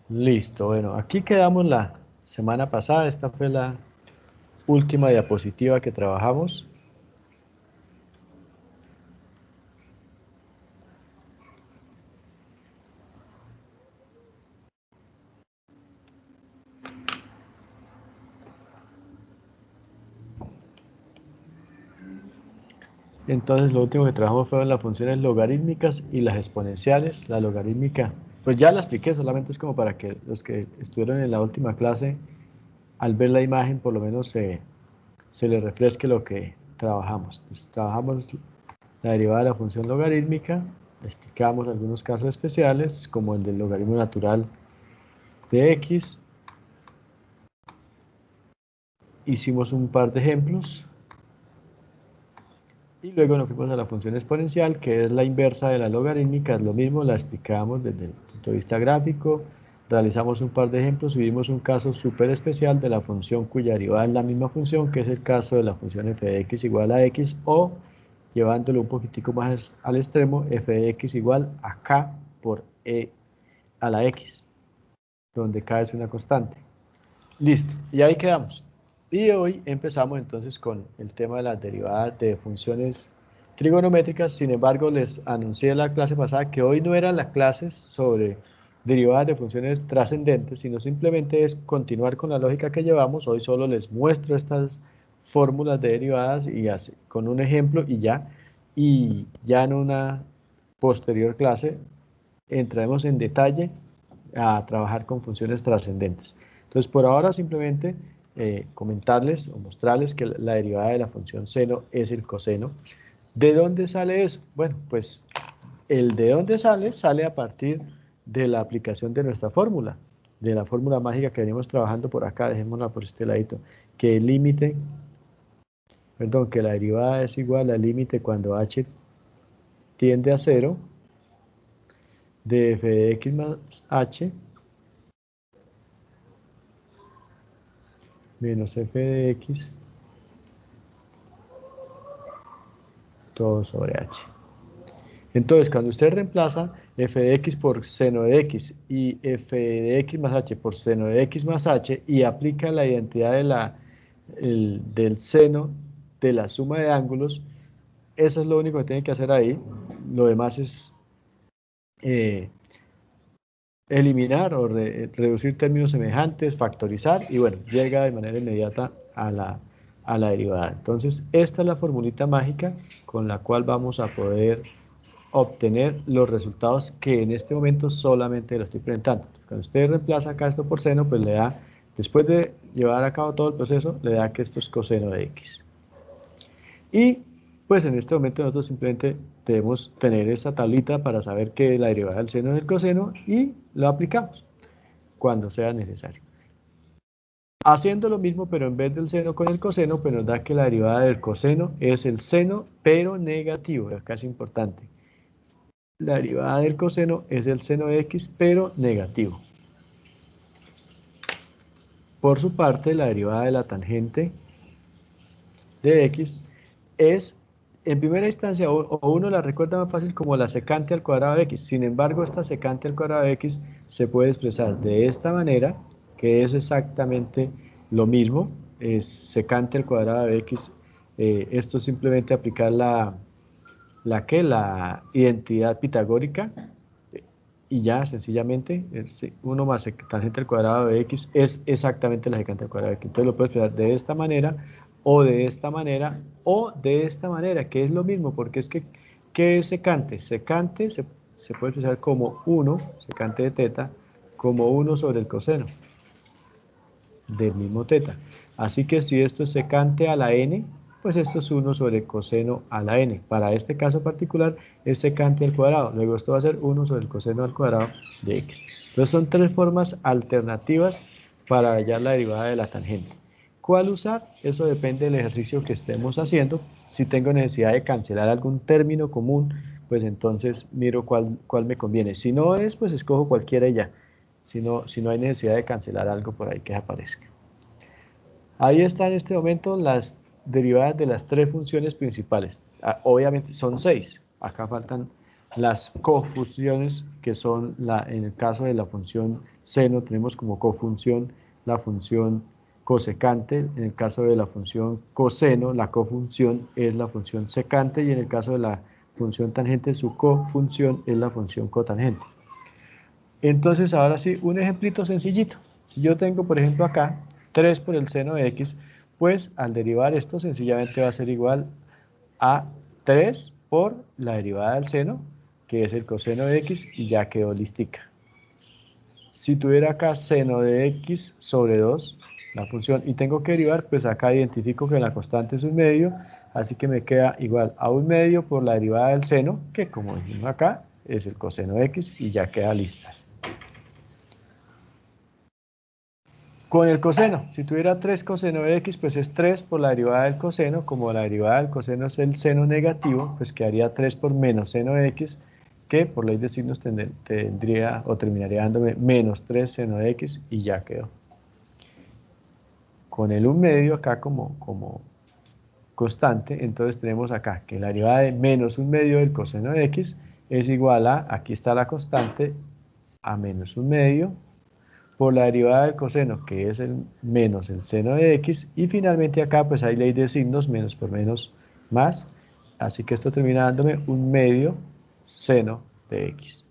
Listo, bueno, aquí quedamos la semana pasada. Esta fue la última diapositiva que trabajamos. Entonces lo último que trabajamos fueron las funciones logarítmicas y las exponenciales. La logarítmica, pues ya la expliqué, solamente es como para que los que estuvieron en la última clase, al ver la imagen, por lo menos se les refresque lo que trabajamos. Entonces, trabajamos la derivada de la función logarítmica, explicamos algunos casos especiales, como el del logaritmo natural de x. Hicimos un par de ejemplos. Y luego nos fuimos a la función exponencial, que es la inversa de la logarítmica, es lo mismo, la explicamos desde el punto de vista gráfico, realizamos un par de ejemplos y vimos un caso súper especial de la función cuya derivada es la misma función, que es el caso de la función f de x igual a x, o, llevándolo un poquitico más al extremo, f de x igual a k por e a la x, donde k es una constante. Listo, y ahí quedamos. Y hoy empezamos entonces con el tema de las derivadas de funciones trigonométricas. Sin embargo, les anuncié en la clase pasada que hoy no eran las clases sobre derivadas de funciones trascendentes, sino simplemente es continuar con la lógica que llevamos. Hoy solo les muestro estas fórmulas de derivadas y con un ejemplo y ya. Y ya en una posterior clase entraremos en detalle a trabajar con funciones trascendentes. Entonces, por ahora simplemente comentarles o mostrarles que la derivada de la función seno es el coseno. ¿De dónde sale eso? Bueno, pues el de dónde sale a partir de la aplicación de nuestra fórmula, de la fórmula mágica que venimos trabajando por acá, dejémosla por este ladito, que el límite, perdón, que la derivada es igual al límite cuando h tiende a 0 de f de x más h menos f de x todo sobre h. Entonces, cuando usted reemplaza f de x por seno de x y f de x más h por seno de x más h y aplica la identidad del seno de la suma de ángulos, eso es lo único que tiene que hacer ahí. Lo demás es eh, eliminar o reducir términos semejantes, factorizar y bueno, llega de manera inmediata a la derivada. Entonces, esta es la formulita mágica con la cual vamos a poder obtener los resultados que en este momento solamente lo estoy presentando. Cuando usted reemplaza acá esto por seno, pues le da, después de llevar a cabo todo el proceso, le da que esto es coseno de x. Y pues en este momento nosotros simplemente debemos tener esta tablita para saber que la derivada del seno es el coseno y lo aplicamos cuando sea necesario. Haciendo lo mismo, pero en vez del seno con el coseno, pues nos da que la derivada del coseno es el seno, pero negativo. Acá es importante. La derivada del coseno es el seno de x, pero negativo. Por su parte, la derivada de la tangente de x es, en primera instancia, o uno la recuerda más fácil como la secante al cuadrado de x. Sin embargo, esta secante al cuadrado de x se puede expresar de esta manera, que es exactamente lo mismo, es secante al cuadrado de x. Esto es simplemente aplicar la identidad pitagórica y ya sencillamente 1 más tangente al cuadrado de x es exactamente la secante al cuadrado de x. Entonces lo puedes expresar de esta manera o de esta manera o de esta manera, que es lo mismo, porque es que, ¿qué es secante? Secante se puede expresar como 1, secante de teta, como 1 sobre el coseno del mismo teta. Así que si esto es secante a la n, pues esto es 1 sobre coseno a la n. Para este caso particular es secante al cuadrado. Luego esto va a ser 1 sobre el coseno al cuadrado de x. Entonces son tres formas alternativas para hallar la derivada de la tangente. ¿Cuál usar? Eso depende del ejercicio que estemos haciendo. Si tengo necesidad de cancelar algún término común, pues entonces miro cuál me conviene. Si no es, pues escojo cualquiera y ya. Si no hay necesidad de cancelar algo por ahí que aparezca. Ahí están en este momento las derivadas de las tres funciones principales. Obviamente son 6. Acá faltan las cofunciones, que son en el caso de la función seno tenemos como cofunción la función cosecante. En el caso de la función coseno, la cofunción es la función secante, y en el caso de la función tangente, su cofunción es la función cotangente. Entonces, ahora sí, un ejemplito sencillito. Si yo tengo, por ejemplo, acá 3 por el seno de x, pues al derivar esto sencillamente va a ser igual a 3 por la derivada del seno, que es el coseno de x, y ya quedó listica. Si tuviera acá seno de x sobre 2, la función, y tengo que derivar, pues acá identifico que la constante es 1/2, así que me queda igual a 1/2 por la derivada del seno, que como dijimos acá, es el coseno de x, y ya queda lista. Con el coseno, si tuviera 3 coseno de x, pues es 3 por la derivada del coseno. Como la derivada del coseno es el seno negativo, pues quedaría 3 por menos seno de x, que por ley de signos tendría o terminaría dándome menos 3 seno de x, y ya quedó. Con el 1/2 acá como constante, entonces tenemos acá que la derivada de menos 1/2 del coseno de x es igual a, aquí está la constante, a menos 1/2 por la derivada del coseno, que es el menos el seno de x, y finalmente acá pues hay ley de signos, menos por menos más, así que esto termina dándome 1/2 seno de x.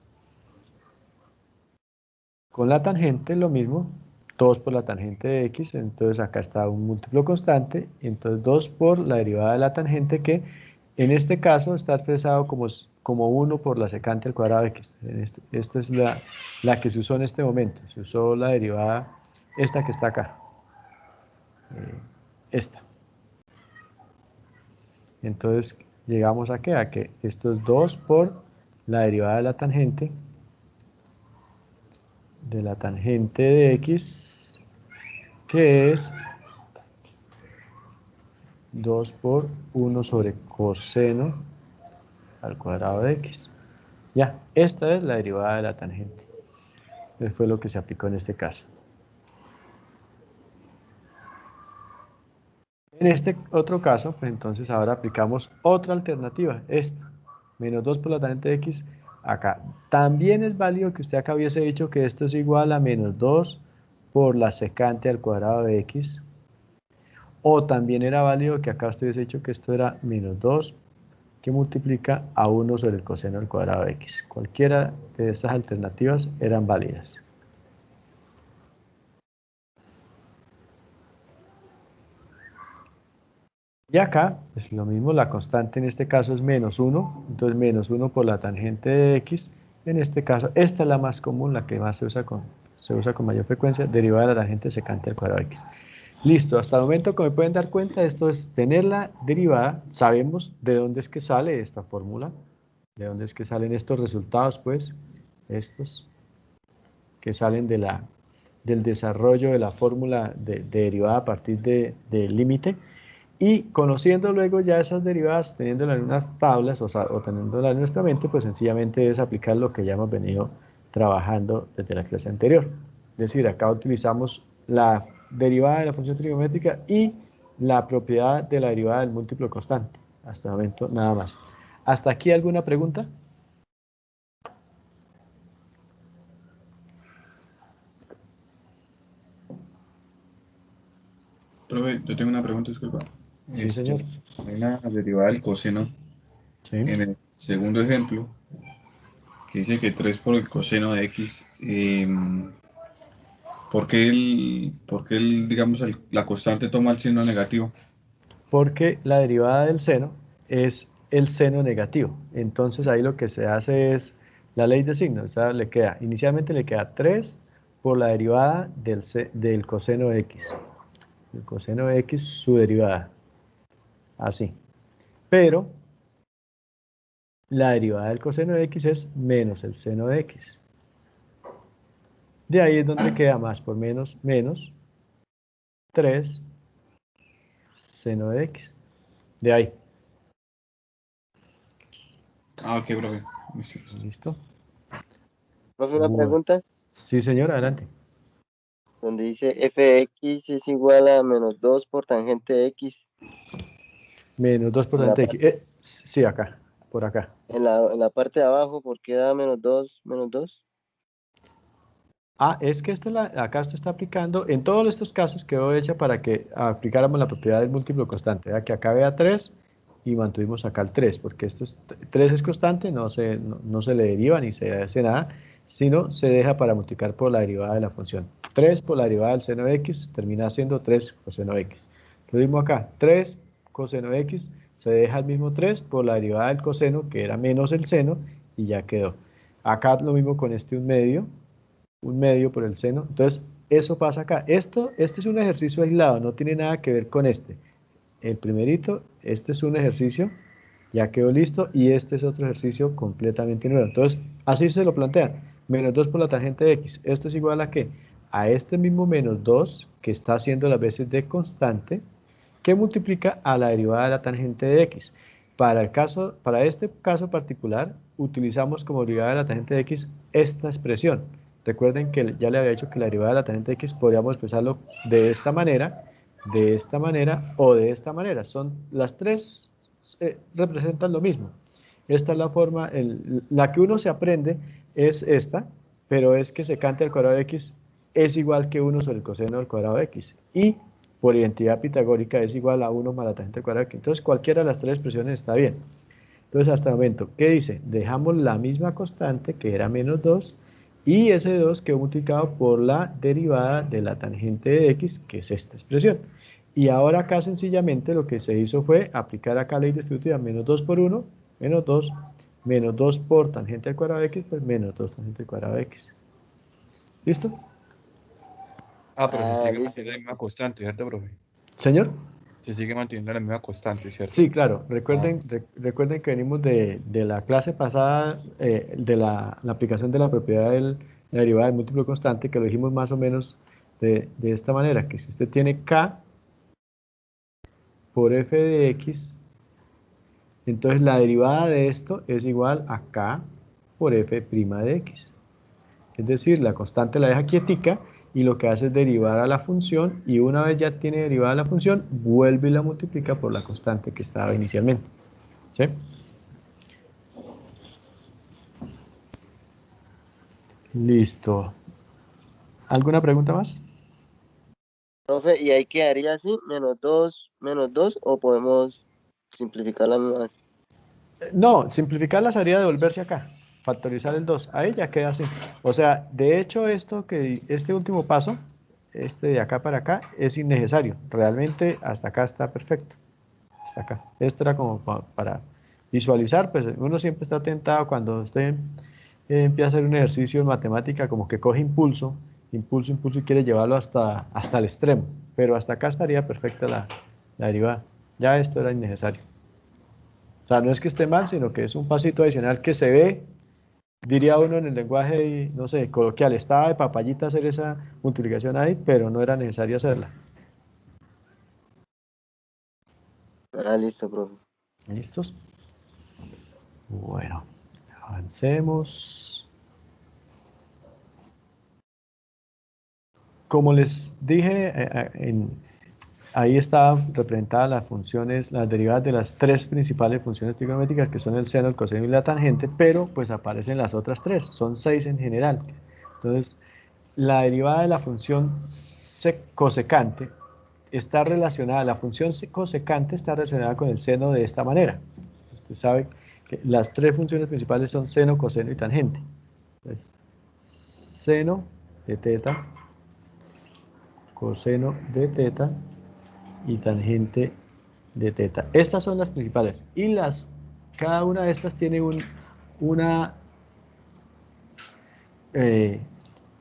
Con la tangente lo mismo, 2 por la tangente de x, entonces acá está un múltiplo constante, entonces 2 por la derivada de la tangente, que en este caso está expresado como 1 por la secante al cuadrado de x. Esta es la que se usó en este momento, se usó la derivada, esta que está acá, esta. Entonces llegamos a que esto es 2 por la derivada de la tangente de x, que es 2 por 1 sobre coseno al cuadrado de x. Ya, esta es la derivada de la tangente. Eso fue lo que se aplicó en este caso. En este otro caso, pues entonces ahora aplicamos otra alternativa, esta, menos 2 por la tangente de x, acá. También es válido que usted acá hubiese dicho que esto es igual a menos 2 por la secante al cuadrado de x, o también era válido que acá usted hubiese dicho que esto era menos 2 que multiplica a 1 sobre el coseno al cuadrado de x. Cualquiera de estas alternativas eran válidas. Y acá es lo mismo, la constante en este caso es menos 1, entonces menos 1 por la tangente de x. En este caso, esta es la más común, la que más se usa con mayor frecuencia, derivada de la tangente secante al cuadrado de x. Listo, hasta el momento, como pueden dar cuenta, esto es tener la derivada. Sabemos de dónde es que sale esta fórmula, de dónde es que salen estos resultados, pues, estos que salen del desarrollo de la fórmula de derivada a partir del límite. Y conociendo luego ya esas derivadas, teniéndolas en unas tablas o teniéndolas en nuestra mente, pues sencillamente es aplicar lo que ya hemos venido trabajando desde la clase anterior. Es decir, acá utilizamos la derivada de la función trigonométrica y la propiedad de la derivada del múltiplo constante. Hasta el momento nada más. ¿Hasta aquí alguna pregunta? Profe, yo tengo una pregunta, disculpa. Sí, señor. Hay una derivada del coseno Sí. en el segundo ejemplo que dice que 3 por el coseno de x. ¿Por qué digamos, la constante toma el signo negativo? Porque la derivada del seno es el seno negativo. Entonces ahí lo que se hace es la ley de signos. O sea, inicialmente le queda 3 por la derivada del coseno de x. El coseno de x, su derivada. Así. Pero la derivada del coseno de x es menos el seno de x. De ahí es donde queda más por menos, menos 3 seno de x. De ahí. Ah, ok, profe. ¿Listo? Profe, una Bueno. pregunta Sí, señor, adelante. donde dice f de x es igual a menos 2 por tangente de x Menos 2 por en la, tangente de x. Sí, acá, por acá. en la parte de abajo, ¿por qué da menos 2 menos 2? Es que acá esto está aplicando, en todos estos casos quedó hecha para que aplicáramos la propiedad del múltiplo constante, ¿verdad? Que acá vea 3 y mantuvimos acá el 3, porque 3 es constante, no se le deriva ni se hace nada, sino se deja para multiplicar por la derivada de la función. 3 por la derivada del seno de x termina siendo 3 coseno de x. Lo mismo acá, 3 coseno de x se deja el mismo 3 por la derivada del coseno, que era menos el seno, y ya quedó. Acá lo mismo con este 1/2 por el seno. Entonces, eso pasa acá. Este es un ejercicio aislado, no tiene nada que ver con este. El primerito, este es un ejercicio, ya quedó listo, y este es otro ejercicio completamente nuevo. Entonces, así se lo plantean. Menos 2 por la tangente de x. ¿Esto es igual a qué? A este mismo menos 2, que está haciendo las veces de constante, que multiplica a la derivada de la tangente de x. Para este caso particular, utilizamos como derivada de la tangente de x esta expresión. Recuerden que ya le había dicho que la derivada de la tangente de x podríamos expresarlo de esta manera o de esta manera. Las tres representan lo mismo. Esta es la forma, la que uno se aprende es esta, pero es que secante al cuadrado de x es igual que 1 sobre el coseno del cuadrado de x. Y por identidad pitagórica es igual a 1 más la tangente del cuadrado de x. Entonces cualquiera de las tres expresiones está bien. Entonces hasta el momento, ¿qué dice? Dejamos la misma constante que era menos 2 y ese 2 quedó multiplicado por la derivada de la tangente de x, que es esta expresión. Y ahora acá sencillamente lo que se hizo fue aplicar acá la ley distributiva, menos 2 por 1, menos 2 por tangente al cuadrado de x, pues menos 2 tangente al cuadrado de x. ¿Listo? Pero se sigue Listo, manteniendo la misma profe. constante, ¿cierto, profe? Señor. Se sigue manteniendo la misma constante, ¿cierto? Sí, claro. Recuerden que venimos de la clase pasada, de la aplicación de la propiedad de la derivada del múltiplo constante, que lo dijimos más o menos de esta manera, que si usted tiene k por f de x, entonces la derivada de esto es igual a k por f' de x. Es decir, la constante la deja quietica y lo que hace es derivar a la función, y una vez ya tiene derivada la función, vuelve y la multiplica por la constante que estaba inicialmente. ¿Sí? Listo. ¿Alguna pregunta más? Profe, ¿y ahí quedaría así? Menos 2, o podemos simplificarla más? No, simplificarlas haría devolverse acá, factorizar el 2. Ahí ya queda así. O sea, de hecho, este último paso, este de acá para acá, es innecesario. Realmente hasta acá está perfecto. Hasta acá. Esto era como para visualizar, pues uno siempre está tentado cuando usted empieza a hacer un ejercicio en matemática, como que coge impulso y quiere llevarlo hasta el extremo. Pero hasta acá estaría perfecta la derivada. Ya esto era innecesario. O sea, no es que esté mal, sino que es un pasito adicional que se ve, diría uno en el lenguaje, no sé, coloquial. Estaba de papayita hacer esa multiplicación ahí, pero no era necesario hacerla. Listo, profe. ¿Listos? Bueno, avancemos. Como les dije, ahí están representadas las funciones, las derivadas de las tres principales funciones trigonométricas, que son el seno, el coseno y la tangente, pero pues aparecen las otras tres, son 6 en general. Entonces, la derivada de la función cosecante está relacionada, la función cosecante está relacionada con el seno de esta manera. Usted sabe que las tres funciones principales son seno, coseno y tangente. Entonces, seno de teta, coseno de teta y tangente de teta. Estas son las principales. Y cada una de estas tiene una, eh,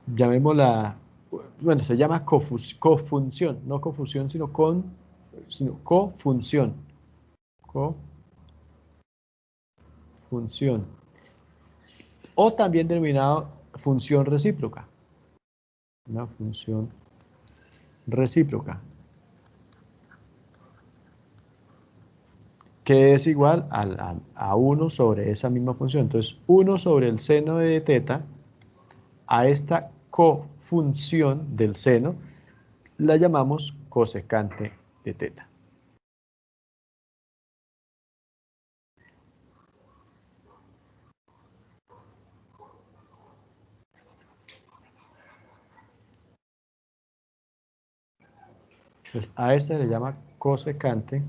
llamémosla, bueno, se llama cofunción, no confusión, sino cofunción. Cofunción. O también denominado función recíproca. Una función recíproca, que es igual a 1 sobre esa misma función. Entonces, 1 sobre el seno de teta, a esta cofunción del seno, la llamamos cosecante de teta. Pues a esta se le llama cosecante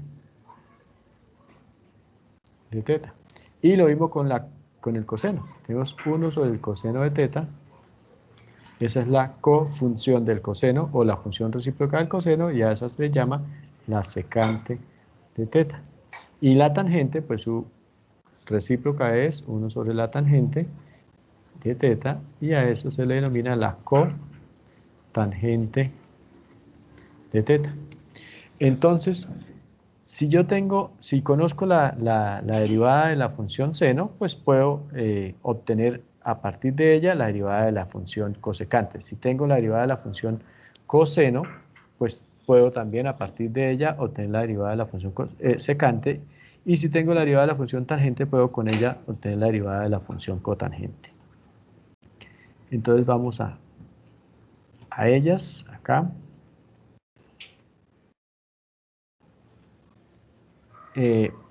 de teta. Y lo mismo con el coseno. Tenemos 1 sobre el coseno de teta. Esa es la cofunción del coseno o la función recíproca del coseno, y a esa se le llama la secante de teta. Y la tangente, pues su recíproca es 1 sobre la tangente de teta, y a eso se le denomina la cotangente de teta. Entonces, si conozco la derivada de la función seno, pues puedo obtener a partir de ella la derivada de la función cosecante. Si tengo la derivada de la función coseno, pues puedo también a partir de ella obtener la derivada de la función secante. Y si tengo la derivada de la función tangente, puedo con ella obtener la derivada de la función cotangente. Entonces vamos a ellas, acá.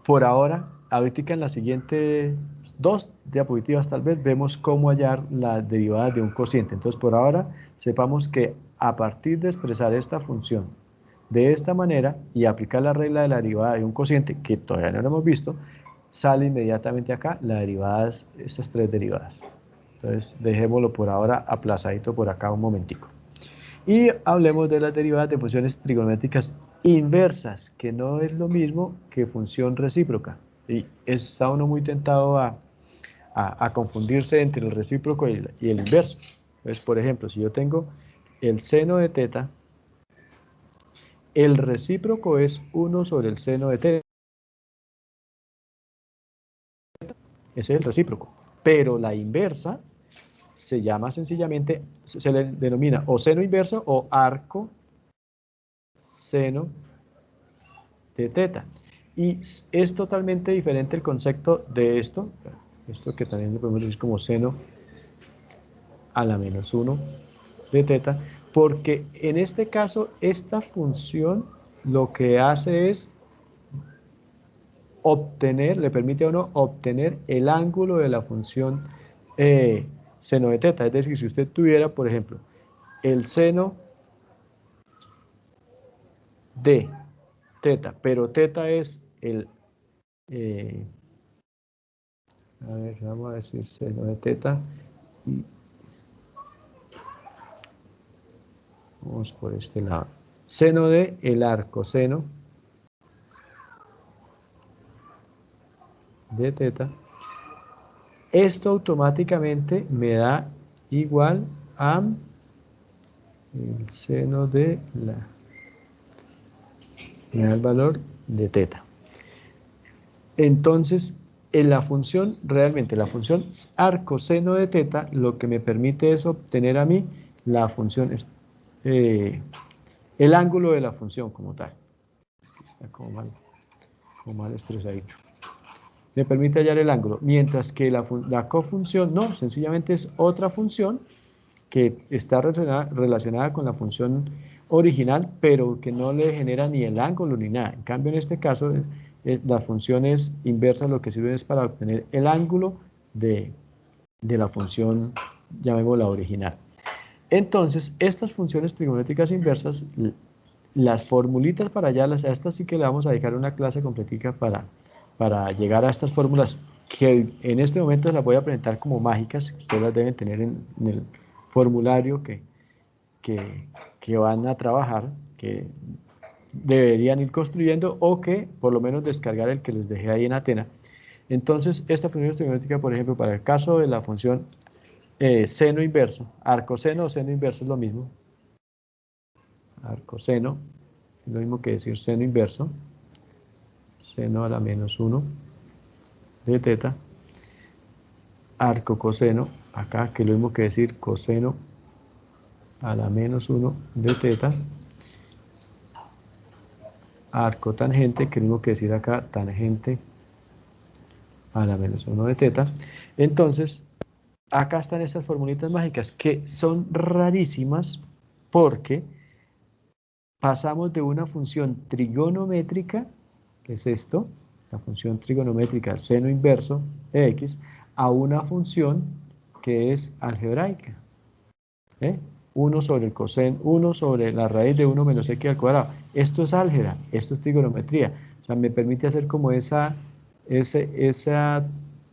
Por ahora, ahorita en las siguientes 2 diapositivas tal vez, vemos cómo hallar las derivadas de un cociente. Entonces, por ahora, sepamos que a partir de expresar esta función de esta manera y aplicar la regla de la derivada de un cociente, que todavía no lo hemos visto, sale inmediatamente acá las derivadas, estas 3 derivadas. Entonces, dejémoslo por ahora aplazadito por acá un momentico. Y hablemos de las derivadas de funciones trigonométricas inversas, que no es lo mismo que función recíproca. Y está uno muy tentado a confundirse entre el recíproco y el inverso. Entonces, por ejemplo, si yo tengo el seno de teta, el recíproco es 1 sobre el seno de teta. Ese es el recíproco. Pero la inversa se llama sencillamente, se le denomina o seno inverso o arco seno de teta. Y es totalmente diferente el concepto de esto que también lo podemos decir como seno a la menos 1 de teta, porque en este caso esta función lo que hace es obtener, le permite a uno obtener el ángulo de la función seno de teta. Es decir, si usted tuviera, por ejemplo, el seno de teta, pero teta es a ver, vamos a decir seno de teta y vamos por este lado. Seno de el arco seno de teta. Esto automáticamente me da igual a el seno de me da el valor de teta. Entonces, en la función, realmente la función arco seno de teta, lo que me permite es obtener a mí la función, el ángulo de la función como tal. Está como mal expresadito. Me permite hallar el ángulo, mientras que la cofunción no, sencillamente es otra función que está relacionada con la función original, pero que no le genera ni el ángulo ni nada. En cambio, en este caso, las funciones inversas lo que sirven es para obtener el ángulo de la función, llamémosla original. Entonces, estas funciones trigonométricas inversas, las formulitas para hallarlas, a estas sí que le vamos a dedicar una clase completica para llegar a estas fórmulas, que en este momento las voy a presentar como mágicas, ustedes las deben tener en el formulario que van a trabajar, que deberían ir construyendo o que por lo menos descargar el que les dejé ahí en Atena. Entonces, esta función trigonométrica, por ejemplo, para el caso de la función seno inverso, arcoseno o seno inverso es lo mismo. Arcoseno es lo mismo que decir seno inverso, seno a la menos 1 de teta. Arco coseno, acá, que es lo mismo que decir coseno a la menos 1 de teta. Arco tangente, que es lo mismo que decir acá tangente a la menos 1 de teta. Entonces, acá están estas formulitas mágicas que son rarísimas porque pasamos de una función trigonométrica, que es esto, la función trigonométrica seno inverso de x, a una función que es algebraica. 1 sobre el coseno, 1 sobre la raíz de 1 menos x al cuadrado. Esto es álgebra, esto es trigonometría. O sea, me permite hacer como esa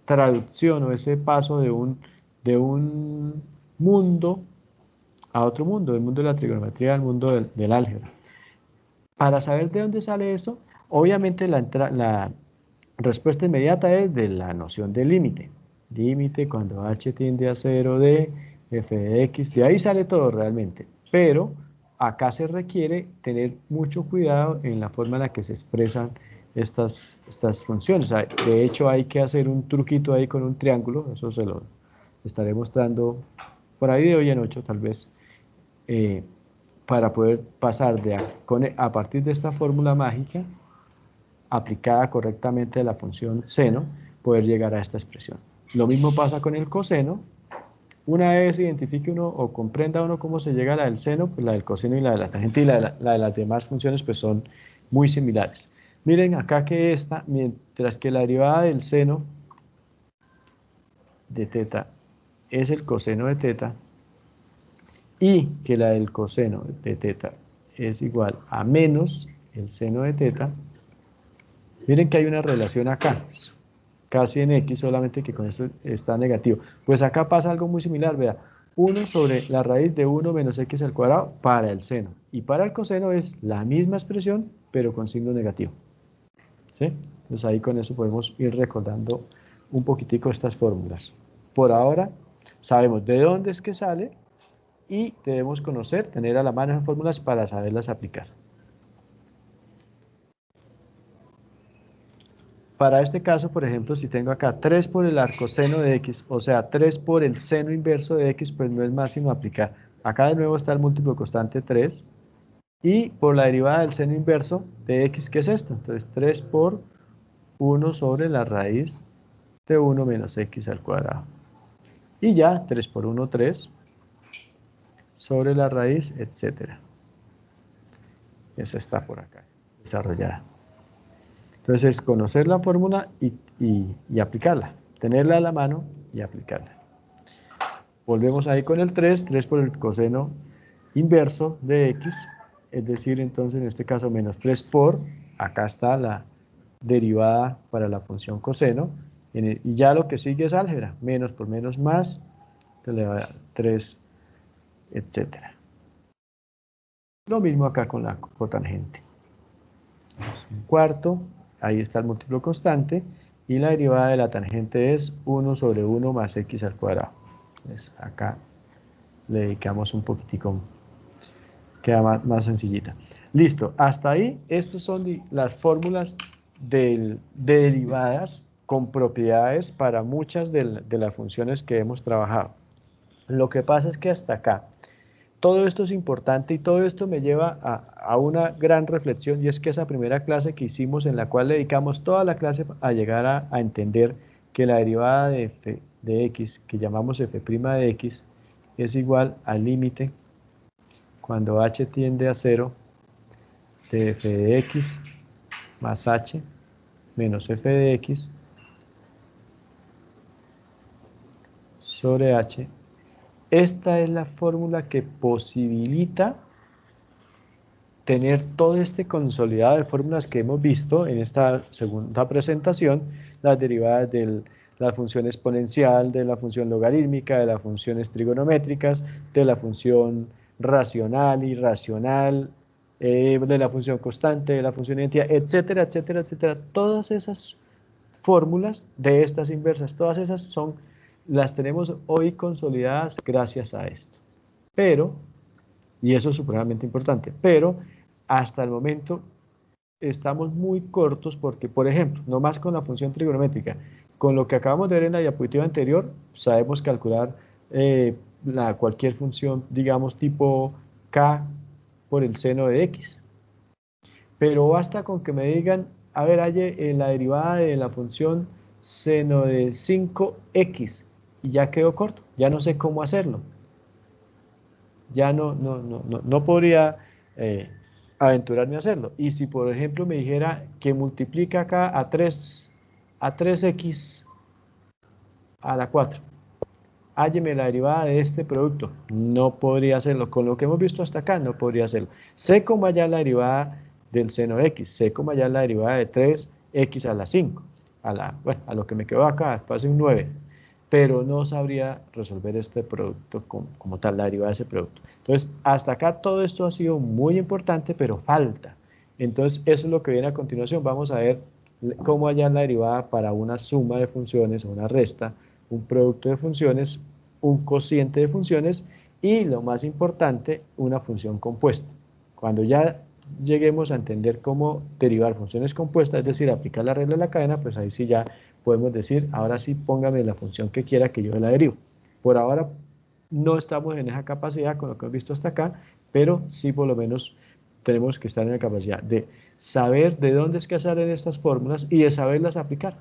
traducción o ese paso de un mundo a otro mundo, del mundo de la trigonometría al mundo del álgebra. Para saber de dónde sale esto, obviamente la respuesta inmediata es de la noción de límite. Límite cuando h tiende a 0 de f de x, de ahí sale todo realmente. Pero acá se requiere tener mucho cuidado en la forma en la que se expresan estas funciones. De hecho, hay que hacer un truquito ahí con un triángulo, eso se lo estaré mostrando por ahí de hoy en 8 tal vez, para poder pasar a partir de esta fórmula mágica, aplicada correctamente a la función seno, poder llegar a esta expresión. Lo mismo pasa con el coseno. Una vez identifique uno o comprenda uno cómo se llega a la del seno, pues la del coseno y la de la tangente y la de las demás funciones pues son muy similares. Miren acá que esta, mientras que la derivada del seno de teta es el coseno de teta, y que la del coseno de teta es igual a menos el seno de teta, miren que hay una relación acá, casi en x, solamente que con esto está negativo. Pues acá pasa algo muy similar, vea, 1 sobre la raíz de 1 menos x al cuadrado para el seno. Y para el coseno es la misma expresión, pero con signo negativo. ¿Sí? Entonces ahí con eso podemos ir recordando un poquitico estas fórmulas. Por ahora sabemos de dónde es que sale, y debemos conocer, tener a la mano esas fórmulas para saberlas aplicar. Para este caso, por ejemplo, si tengo acá 3 por el arcoseno de x, o sea, 3 por el seno inverso de x, pues no es más sino aplicar. Acá de nuevo está el múltiplo constante 3, y por la derivada del seno inverso de x, ¿qué es esto? Entonces 3 por 1 sobre la raíz de 1 menos x al cuadrado. Y ya, 3 por 1, 3, sobre la raíz, etcétera. Esa está por acá, desarrollada. Entonces, conocer la fórmula y aplicarla. Tenerla a la mano y aplicarla. Volvemos ahí con el 3, 3 por el coseno inverso de x, es decir, entonces en este caso menos 3 por, acá está la derivada para la función coseno, y ya lo que sigue es álgebra, menos por menos más, entonces le va a dar 3, etcétera. Lo mismo acá con la cotangente. Un cuarto, ahí está el múltiplo constante, y la derivada de la tangente es 1 sobre 1 más x al cuadrado. Entonces acá le dedicamos un poquitico, queda más sencillita. Listo, hasta ahí, estas son las fórmulas de derivadas con propiedades para muchas de las funciones que hemos trabajado. Lo que pasa es que hasta acá, todo esto es importante y todo esto me lleva a una gran reflexión, y es que esa primera clase que hicimos, en la cual dedicamos toda la clase a llegar a entender que la derivada de f de x, que llamamos f' de x, es igual al límite cuando h tiende a 0 de f de x más h menos f de x sobre h. Esta es la fórmula que posibilita tener todo este consolidado de fórmulas que hemos visto en esta segunda presentación, las derivadas de la función exponencial, de la función logarítmica, de las funciones trigonométricas, de la función racional, irracional, de la función constante, de la función identidad, etcétera, etcétera, etcétera. Todas esas fórmulas de estas inversas, todas esas las tenemos hoy consolidadas gracias a esto. Pero, y eso es supremamente importante, pero hasta el momento estamos muy cortos porque, por ejemplo, no más con la función trigonométrica, con lo que acabamos de ver en la diapositiva anterior, sabemos calcular cualquier función, digamos, tipo k por el seno de x. Pero basta con que me digan, a ver, halle la derivada de la función seno de 5x, y ya quedo corto, ya no sé cómo hacerlo. Ya no podría aventurarme a hacerlo. Y si, por ejemplo, me dijera que multiplica acá a 3x a la 4, hálleme la derivada de este producto. No podría hacerlo. Con lo que hemos visto hasta acá, no podría hacerlo. Sé cómo hallar la derivada del seno de x. Sé cómo hallar la derivada de 3x a la 5. Bueno, a lo que me quedó acá, pase un 9. Pero no sabría resolver este producto como tal, la derivada de ese producto. Entonces, hasta acá todo esto ha sido muy importante, pero falta. Entonces, eso es lo que viene a continuación. Vamos a ver cómo hallar la derivada para una suma de funciones o una resta, un producto de funciones, un cociente de funciones y, lo más importante, una función compuesta. Cuando ya lleguemos a entender cómo derivar funciones compuestas, es decir, aplicar la regla de la cadena, pues ahí sí ya podemos decir, ahora sí póngame la función que quiera que yo la derivo. Por ahora no estamos en esa capacidad con lo que hemos visto hasta acá, pero sí por lo menos tenemos que estar en la capacidad de saber de dónde es que salen estas fórmulas y de saberlas aplicar.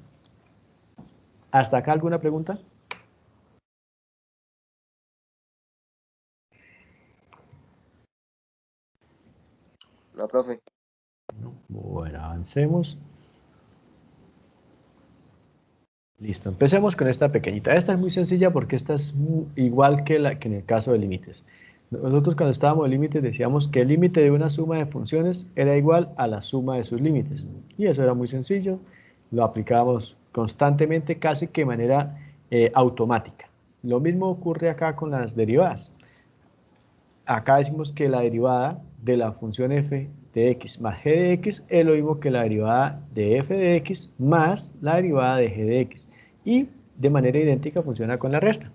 ¿Hasta acá alguna pregunta? No, profe. Bueno, avancemos. Listo, empecemos con esta pequeñita. Esta es muy sencilla porque esta es igual que en el caso de límites. Nosotros cuando estábamos en límites decíamos que el límite de una suma de funciones era igual a la suma de sus límites. Y eso era muy sencillo, lo aplicábamos constantemente, casi que de manera automática. Lo mismo ocurre acá con las derivadas. Acá decimos que la derivada de la función f de x más g de x es lo mismo que la derivada de f de x más la derivada de g de x. Y de manera idéntica funciona con la resta.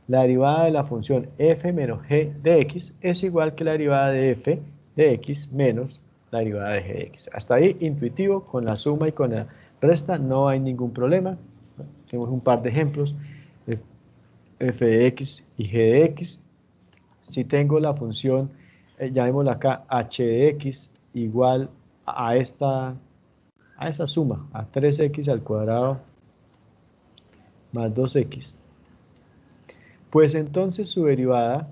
La derivada de la función f menos g de x es igual que la derivada de f de x menos la derivada de g de x. Hasta ahí, intuitivo, con la suma y con la resta no hay ningún problema. Hacemos un par de ejemplos. F de x y g de x. Si tengo la función, llamémosla acá, h de x igual a esa suma, a 3x al cuadrado más 2x, pues entonces su derivada,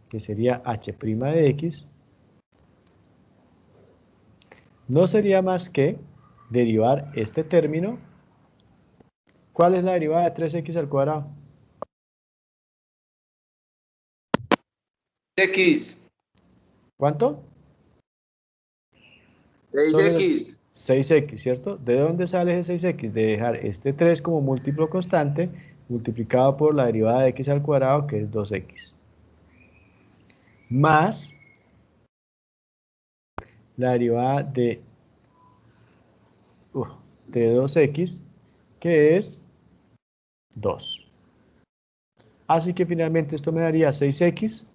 que sería h' de x, no sería más que derivar este término. ¿Cuál es la derivada de 3x al cuadrado? X. ¿Cuánto? 6X. 6x, ¿cierto? ¿De dónde sale ese 6x? De dejar este 3 como múltiplo constante multiplicado por la derivada de x al cuadrado, que es 2x, más la derivada de 2x, que es 2. Así que finalmente esto me daría 6x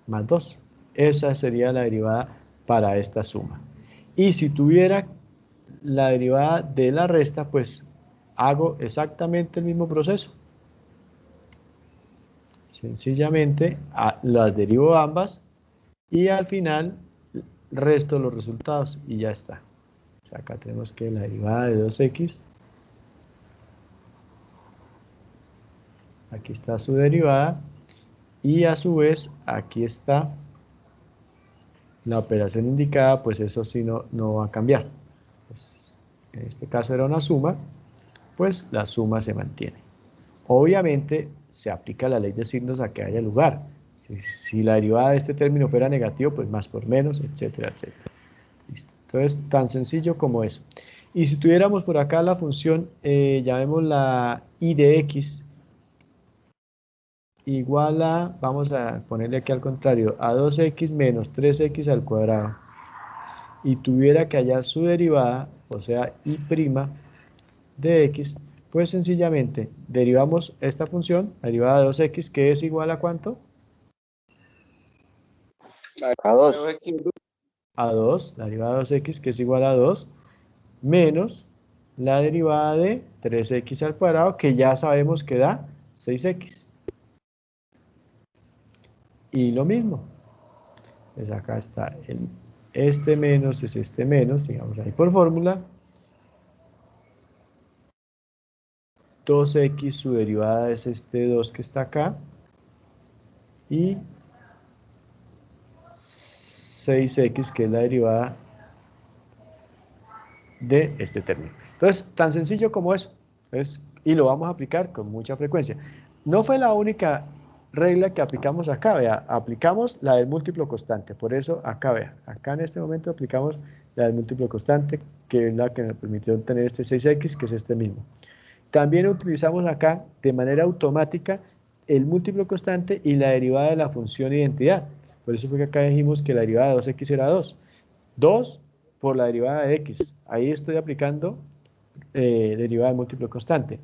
más 2. Esa sería la derivada para esta suma. Y si tuviera la derivada de la resta, pues hago exactamente el mismo proceso. Sencillamente las derivo ambas y al final resto los resultados y ya está. O sea, acá tenemos que la derivada de 2x, aquí está su derivada y a su vez aquí está la operación indicada, pues eso sí no va a cambiar. Pues, en este caso era una suma, pues la suma se mantiene. Obviamente se aplica la ley de signos a que haya lugar. Si la derivada de este término fuera negativo, pues más por menos, etcétera, etcétera. Listo. Entonces, tan sencillo como eso. Y si tuviéramos por acá la función, llamémosla y de x, igual a, vamos a ponerle aquí al contrario, a 2x menos 3x al cuadrado, y tuviera que hallar su derivada, o sea, y' de x, pues sencillamente derivamos esta función, la derivada de 2x, que es igual a ¿cuánto? A 2. A 2, la derivada de 2x, que es igual a 2, menos la derivada de 3x al cuadrado, que ya sabemos que da 6x. Y lo mismo, pues acá está este menos es este menos, digamos ahí por fórmula, 2x, su derivada es este 2 que está acá, y 6x, que es la derivada de este término. Entonces, tan sencillo como eso. Entonces, y lo vamos a aplicar con mucha frecuencia. No fue la única regla que aplicamos acá, vea, aplicamos la del múltiplo constante, por eso acá, vea, acá en este momento aplicamos la del múltiplo constante, que es la que nos permitió obtener este 6x, que es este mismo. También utilizamos acá de manera automática el múltiplo constante y la derivada de la función identidad. Por eso fue que acá dijimos que la derivada de 2x era 2. 2 por la derivada de x. Ahí estoy aplicando derivada de múltiplo constante.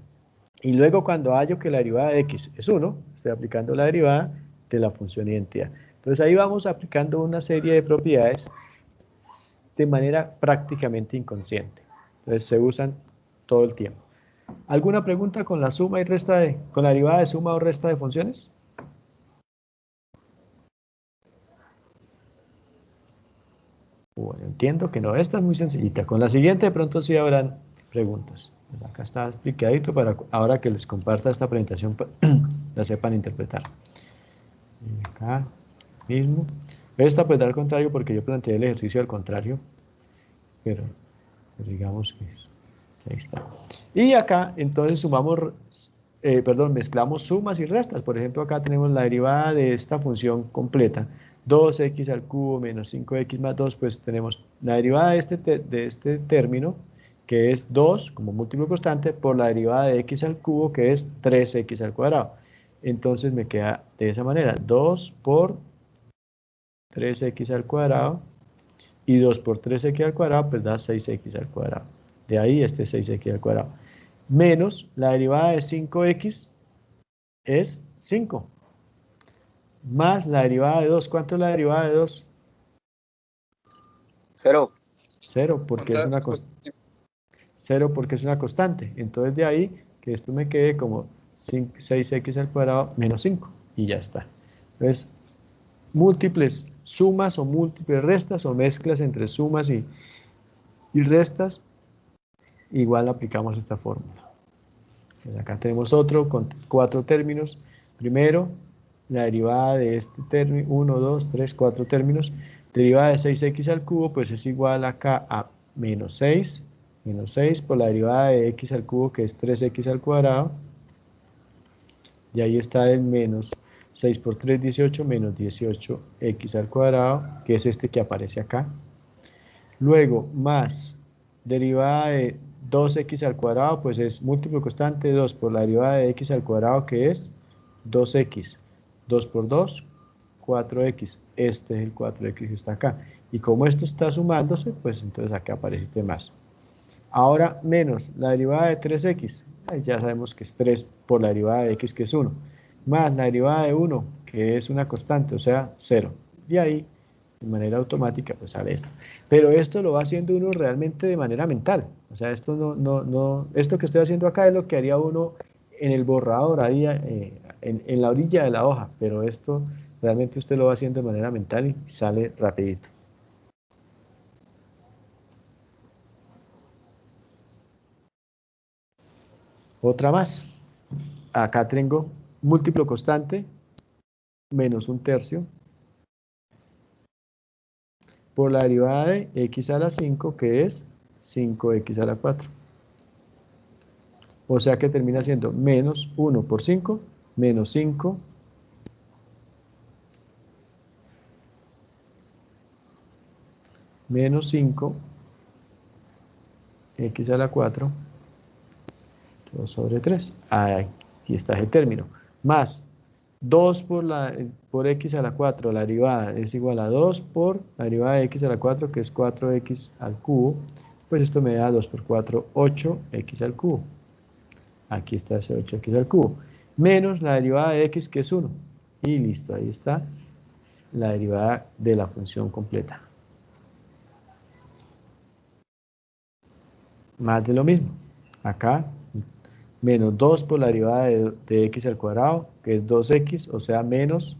Y luego cuando hallo que la derivada de x es 1, estoy aplicando la derivada de la función identidad. Entonces ahí vamos aplicando una serie de propiedades de manera prácticamente inconsciente. Entonces se usan todo el tiempo. ¿Alguna pregunta con la suma y resta con la derivada de suma o resta de funciones? Bueno, entiendo que no, esta es muy sencillita. Con la siguiente de pronto sí habrán preguntas. Acá está explicadito para ahora que les comparta esta presentación la sepan interpretar. Y acá mismo. Esta pues da al contrario porque yo planteé el ejercicio al contrario, pero pues digamos que ahí está. Y acá entonces mezclamos sumas y restas. Por ejemplo, acá tenemos la derivada de esta función completa. 2x al cubo menos 5x más 2, pues tenemos la derivada de este término, que es 2 como múltiplo constante, por la derivada de x al cubo, que es 3x al cuadrado. Entonces me queda de esa manera, 2 por 3x al cuadrado, y 2 por 3x al cuadrado, pues da 6x al cuadrado. De ahí este 6x al cuadrado. Menos la derivada de 5x es 5. Más la derivada de 2. ¿Cuánto es la derivada de 2? 0. 0, porque es una constante. 0 porque es una constante. Entonces de ahí que esto me quede como 6x al cuadrado menos 5. Y ya está. Entonces, múltiples sumas o múltiples restas o mezclas entre sumas y restas, igual aplicamos esta fórmula. Pues acá tenemos otro con 4 términos. Primero, la derivada de este término, 1, 2, 3, 4 términos. Derivada de 6x al cubo, pues es igual acá a menos 6 por la derivada de x al cubo, que es 3x al cuadrado. Y ahí está el menos 6 por 3, 18, menos 18x al cuadrado, que es este que aparece acá. Luego, más derivada de 2x al cuadrado, pues es múltiplo constante 2 por la derivada de x al cuadrado, que es 2x. 2 por 2, 4x. Este es el 4x que está acá. Y como esto está sumándose, pues entonces acá aparece este más. Ahora, menos la derivada de 3x. Ahí ya sabemos que es 3 por la derivada de x, que es 1. Más la derivada de 1, que es una constante, o sea, 0. Y ahí, de manera automática, pues sale esto. Pero esto lo va haciendo uno realmente de manera mental. O sea, esto esto que estoy haciendo acá es lo que haría uno en el borrador, ahí en la orilla de la hoja. Pero esto realmente usted lo va haciendo de manera mental y sale rapidito. Otra más. Acá tengo múltiplo constante menos 1/3 por la derivada de x a la 5, que es 5x a la 4. O sea que termina siendo menos 1 por 5, menos 5, menos 5, x a la 4, 2 sobre 3. Aquí está el término. Más 2 por x a la 4, la derivada es igual a 2 por la derivada de x a la 4, que es 4x al cubo. Pues esto me da 2 por 4, 8x al cubo. Aquí está ese 8x al cubo. Menos la derivada de x, que es 1. Y listo, ahí está la derivada de la función completa. Más de lo mismo. Acá, menos 2 por la derivada de x al cuadrado, que es 2x, o sea, menos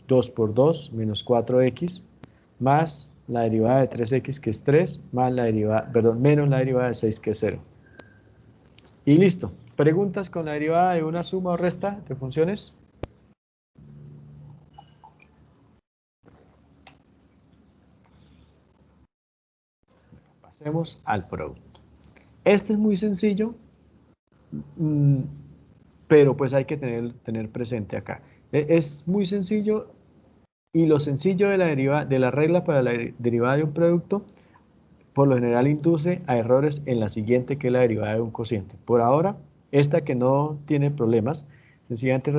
2 por 2, menos 4x, más la derivada de 3x, que es 3, más la derivada, perdón, menos la derivada de 6, que es 0. Y listo. ¿Preguntas con la derivada de una suma o resta de funciones? Pasemos al producto. Este es muy sencillo mm, pero pues hay que tener presente acá. Es muy sencillo y lo sencillo de la regla para la derivada de un producto por lo general induce a errores en la siguiente, que es la derivada de un cociente. Por ahora, esta que no tiene problemas, sencillamente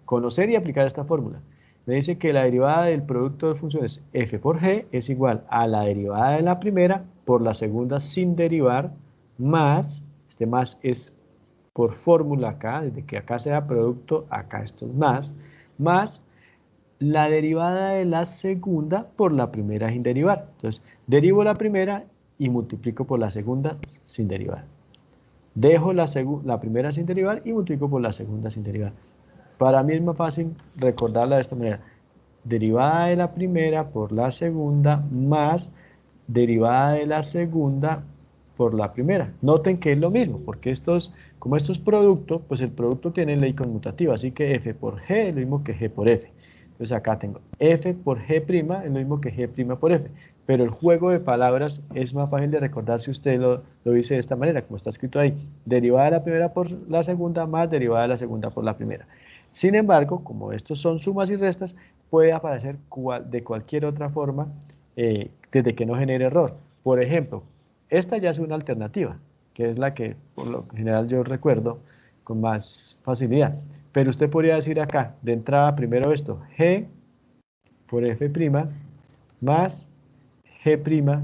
conocer y aplicar esta fórmula. Me dice que la derivada del producto de funciones f por g es igual a la derivada de la primera por la segunda sin derivar, más, este más es por fórmula acá, desde que acá sea producto, acá esto es más la derivada de la segunda por la primera sin derivar. Entonces, derivo la primera y multiplico por la segunda sin derivar. Dejo la primera sin derivar y multiplico por la segunda sin derivar. Para mí es más fácil recordarla de esta manera. Derivada de la primera por la segunda más derivada de la segunda por la primera. Noten que es lo mismo, porque como esto es producto, pues el producto tiene ley conmutativa, así que f por g es lo mismo que g por f. Entonces acá tengo f por g' es lo mismo que g' por f, pero el juego de palabras es más fácil de recordar si usted lo dice de esta manera, como está escrito ahí, derivada de la primera por la segunda más derivada de la segunda por la primera. Sin embargo, como estos son sumas y restas, puede aparecer de cualquier otra forma desde que no genere error. Por ejemplo, esta ya es una alternativa, que es la que por lo general yo recuerdo con más facilidad. Pero usted podría decir acá, de entrada primero esto, g por f' más g'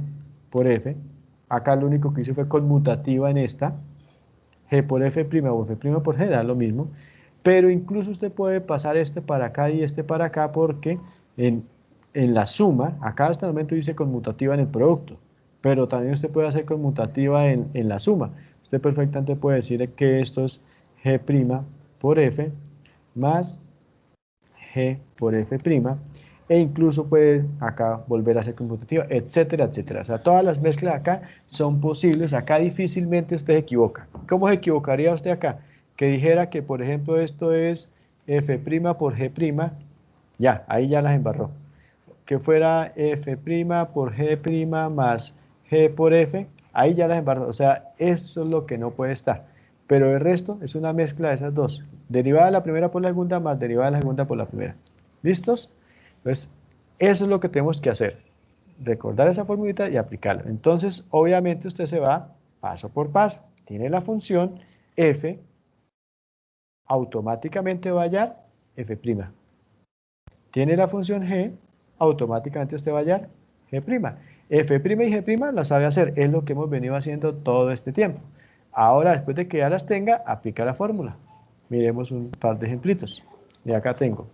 por f. Acá lo único que hice fue conmutativa en esta, g por f' o f' por g, da lo mismo. Pero incluso usted puede pasar este para acá y este para acá porque en la suma, acá hasta el momento dice conmutativa en el producto, pero también usted puede hacer conmutativa en la suma. Usted perfectamente puede decir que esto es g' por f más g por f', e incluso puede acá volver a ser conmutativa, etcétera, etcétera. O sea, todas las mezclas acá son posibles, acá difícilmente usted se equivoca. ¿Cómo se equivocaría usted acá? Que dijera que, por ejemplo, esto es f' por g', ya, ahí ya las embarró. Que fuera f' por g' más g por f, ahí ya las embarró. O sea, eso es lo que no puede estar. Pero el resto es una mezcla de esas dos. Derivada de la primera por la segunda más derivada de la segunda por la primera. ¿Listos? Entonces, eso es lo que tenemos que hacer. Recordar esa formulita y aplicarla. Entonces, obviamente usted se va paso por paso. Tiene la función f, automáticamente va a hallar f'. Tiene la función g, automáticamente usted va a hallar g'. F' y g' la sabe hacer, es lo que hemos venido haciendo todo este tiempo. Ahora, después de que ya las tenga, aplica la fórmula. Miremos un par de ejemplitos. Y acá tengo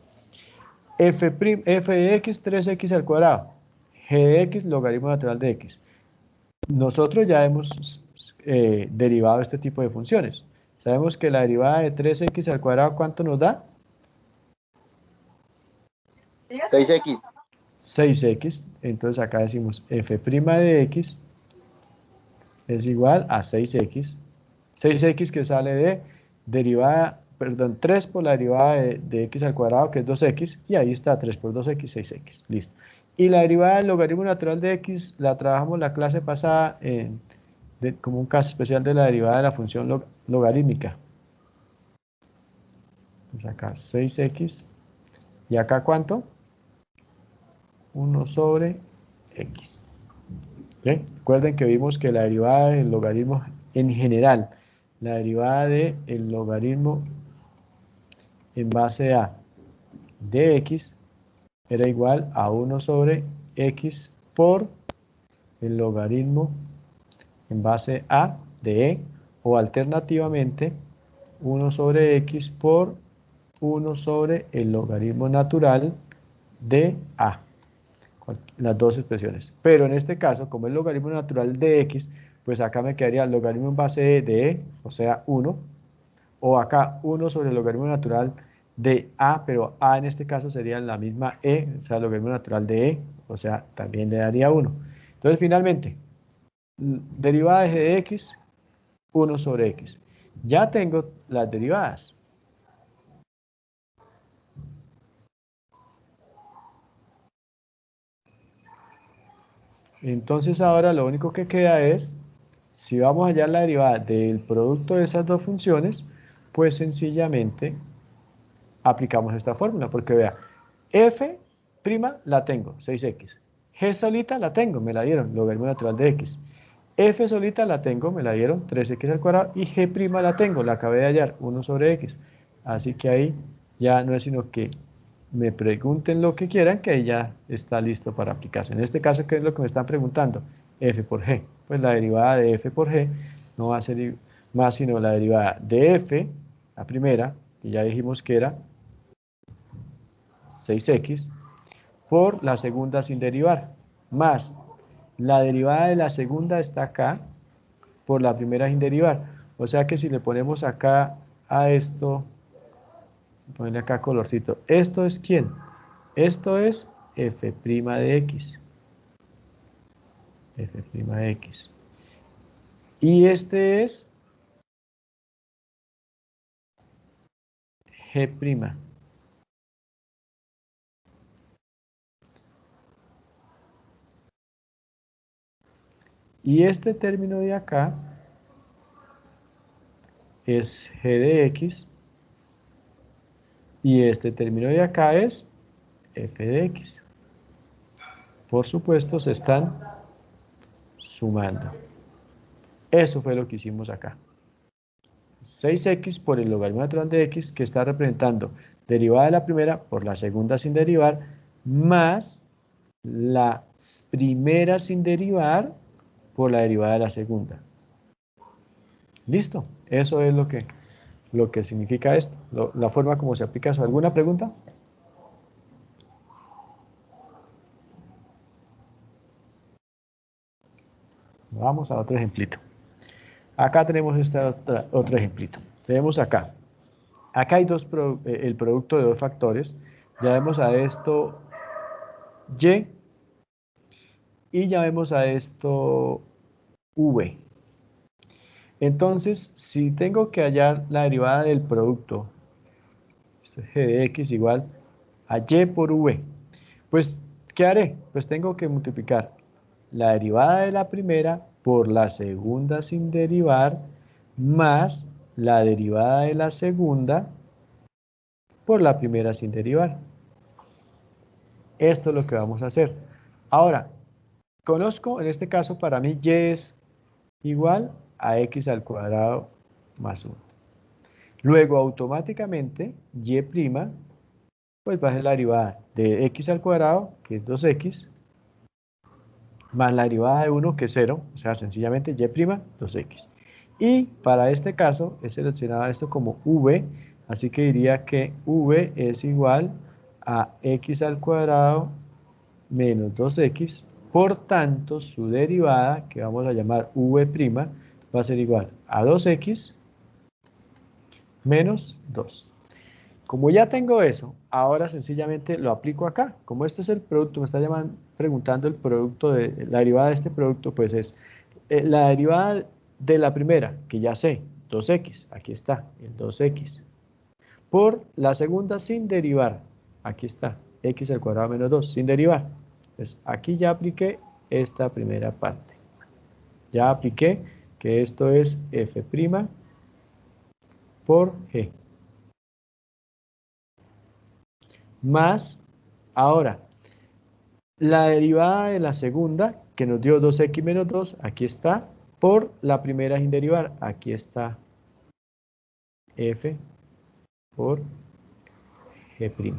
f de x, 3x al cuadrado, g de x, logaritmo natural de x. Nosotros ya hemos derivado este tipo de funciones. Sabemos que la derivada de 3x al cuadrado, ¿cuánto nos da? 6x. 6x. Entonces acá decimos f' de x es igual a 6x. 6x que sale de derivada, perdón, 3 por la derivada de x al cuadrado, que es 2x, y ahí está 3 por 2x, 6x. Listo. Y la derivada del logaritmo natural de x la trabajamos la clase pasada como un caso especial de la derivada de la función logarítmica. Pues acá 6x. ¿Y acá cuánto? 1 sobre x. ¿Okay? Recuerden que vimos que la derivada del logaritmo en general, la derivada del logaritmo en base a de x era igual a 1 sobre x por el logaritmo en base a de e, o alternativamente 1 sobre x por 1 sobre el logaritmo natural de a. Las dos expresiones. Pero en este caso, como es logaritmo natural de x, pues acá me quedaría el logaritmo en base de e, o sea, 1, o acá 1 sobre el logaritmo natural de a, pero a en este caso sería la misma e, o sea, el logaritmo natural de e, o sea, también le daría 1. Entonces, finalmente, derivada de g de x, 1 sobre x. Ya tengo las derivadas. Entonces ahora lo único que queda es Si vamos a hallar la derivada del producto de esas dos funciones, pues sencillamente aplicamos esta fórmula, porque vea, f' la tengo, 6x. G solita la tengo, me la dieron, logaritmo natural de x. F solita la tengo, me la dieron, 3x al cuadrado, y G' la tengo, la acabé de hallar, 1 sobre x. Así que ahí ya no es sino que me pregunten lo que quieran, que ahí ya está listo para aplicarse. En este caso, ¿qué es lo que me están preguntando? F por G. Pues la derivada de F por G no va a ser más sino la derivada de F, la primera, que ya dijimos que era 6x, por la segunda sin derivar, más la derivada de la segunda está acá, por la primera sin derivar. O sea que si le ponemos acá a esto, ponerle acá colorcito, ¿esto es quién? Esto es f' de x. F' de x. Y este es g'. Y este término de acá es g de x. Y este término de acá es f de x. Por supuesto, se están sumando. Eso fue lo que hicimos acá. 6x por el logaritmo natural de x, que está representando derivada de la primera por la segunda sin derivar, más la primera sin derivar por la derivada de la segunda. Listo, eso es lo que significa esto, la forma como se aplica eso. ¿Alguna pregunta? Vamos a otro ejemplito. Acá tenemos otro ejemplito. Tenemos acá. Acá hay el producto de dos factores. Ya vemos a esto y ya vemos a esto v. Entonces, si tengo que hallar la derivada del producto, esto es g de x igual a y por v, pues, ¿qué haré? Pues tengo que multiplicar la derivada de la primera por la segunda sin derivar, más la derivada de la segunda por la primera sin derivar. Esto es lo que vamos a hacer. Ahora, conozco, en este caso, para mí y es igual a x al cuadrado más 1. Luego, automáticamente, y', pues va a ser la derivada de x al cuadrado, que es 2x, más la derivada de 1, que es 0, o sea, sencillamente y', 2x. Y para este caso, he seleccionado esto como v, así que diría que v es igual a x al cuadrado menos 2x, por tanto, su derivada, que vamos a llamar v', va a ser igual a 2x menos 2. Como ya tengo eso, ahora sencillamente lo aplico acá. Como este es el producto, me está preguntando el producto de la derivada de este producto, pues es la derivada de la primera, que ya sé, 2x, aquí está, el 2x, por la segunda sin derivar, aquí está, x al cuadrado menos 2, sin derivar. Entonces, aquí ya apliqué esta primera parte. Ya apliqué que esto es f' por g. Más, ahora, la derivada de la segunda, que nos dio 2x menos 2, aquí está, por la primera sin derivar, aquí está f por g'.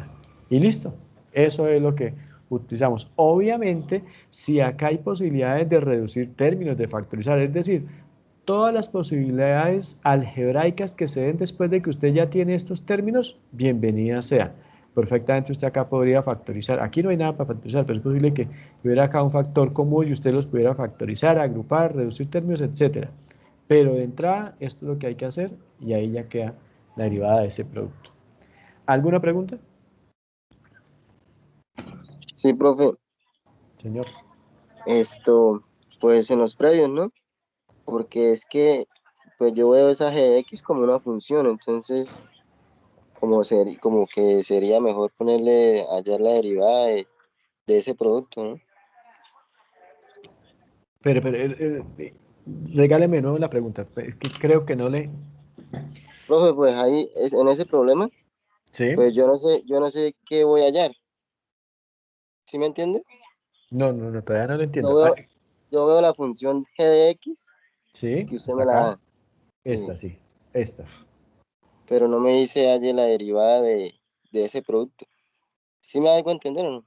Y listo, eso es lo que utilizamos. Obviamente, si acá hay posibilidades de reducir términos, de factorizar, es decir, todas las posibilidades algebraicas que se den después de que usted ya tiene estos términos, bienvenidas sean. Perfectamente usted acá podría factorizar. Aquí no hay nada para factorizar, pero es posible que hubiera acá un factor común y usted los pudiera factorizar, agrupar, reducir términos, etcétera. Pero de entrada, esto es lo que hay que hacer y ahí ya queda la derivada de ese producto. ¿Alguna pregunta? Sí, profe, Señor. esto, pues en los previos, ¿no? Porque es que, pues yo veo esa g de x como una función, entonces, como que sería mejor ponerle allá la derivada de ese producto, ¿no? Pero, Regáleme de nuevo la pregunta. Es que creo que no le... Profe, pues ahí, en ese problema, ¿Sí? pues yo no sé qué voy a hallar. ¿Sí me entiende? No, no, no, todavía no lo Yo entiendo. Ah, veo, yo veo la función g de x sí, que usted hasta me la acá. da, sí, Esta, sí. Esta. pero no me dice halle la derivada de ese producto. ¿Sí me hago entender o no?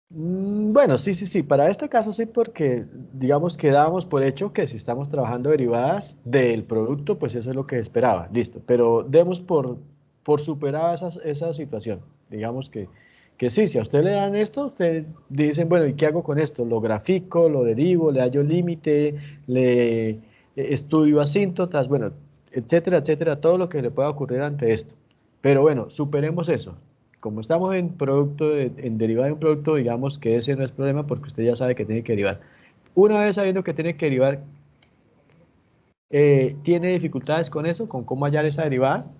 Bueno, sí, sí, sí. Para este caso sí, porque digamos que dábamos por hecho que si estamos trabajando derivadas del producto, pues eso es lo que esperaba. Listo. Pero demos por superada esa situación. Digamos que sí, si a usted le dan esto, usted dicen, bueno, ¿y qué hago con esto? Lo grafico, lo derivo, le hallo límite, le estudio asíntotas, bueno, etcétera, etcétera, todo lo que le pueda ocurrir ante esto. Pero bueno, superemos eso. Como estamos en producto, en derivada de un producto, digamos que ese no es problema porque usted ya sabe que tiene que derivar. Una vez sabiendo que tiene que derivar, ¿tiene dificultades con eso, con cómo hallar esa derivada?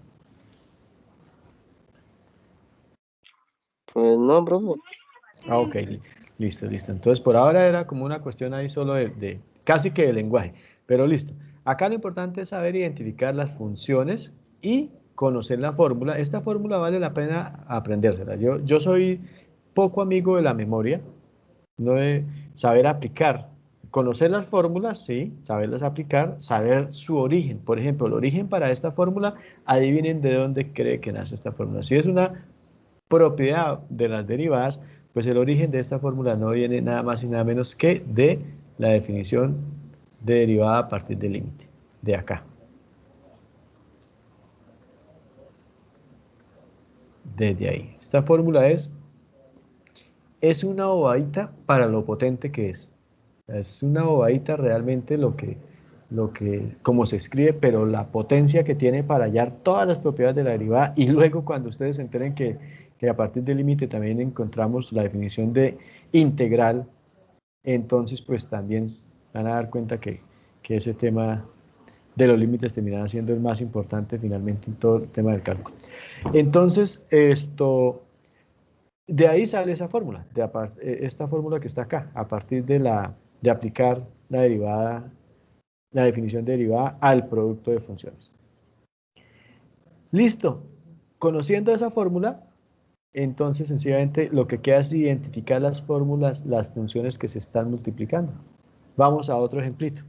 Pues no, profe. Ah, ok, listo, listo. Entonces, por ahora era como una cuestión ahí solo casi que de lenguaje, pero listo. Acá lo importante es saber identificar las funciones y conocer la fórmula. Esta fórmula vale la pena aprendérsela. Yo soy poco amigo de la memoria, no de saber aplicar. Conocer las fórmulas, sí, saberlas aplicar, saber su origen. Por ejemplo, el origen para esta fórmula, adivinen de dónde cree que nace esta fórmula. Si es una propiedad de las derivadas, pues el origen de esta fórmula no viene nada más y nada menos que de la definición de derivada a partir del límite, de acá. Desde ahí. Esta fórmula es una bobadita para lo potente que es. Es una bobadita realmente como se escribe, pero la potencia que tiene para hallar todas las propiedades de la derivada y luego cuando ustedes se enteren que a partir del límite también encontramos la definición de integral, entonces pues también van a dar cuenta que ese tema de los límites terminará siendo el más importante finalmente en todo el tema del cálculo. Entonces, de ahí sale esa fórmula, esta fórmula que está acá, a partir de aplicar la derivada, la definición de derivada al producto de funciones. Listo. Conociendo esa fórmula, entonces sencillamente lo que queda es identificar las fórmulas, las funciones que se están multiplicando. Vamos a otro ejemplito.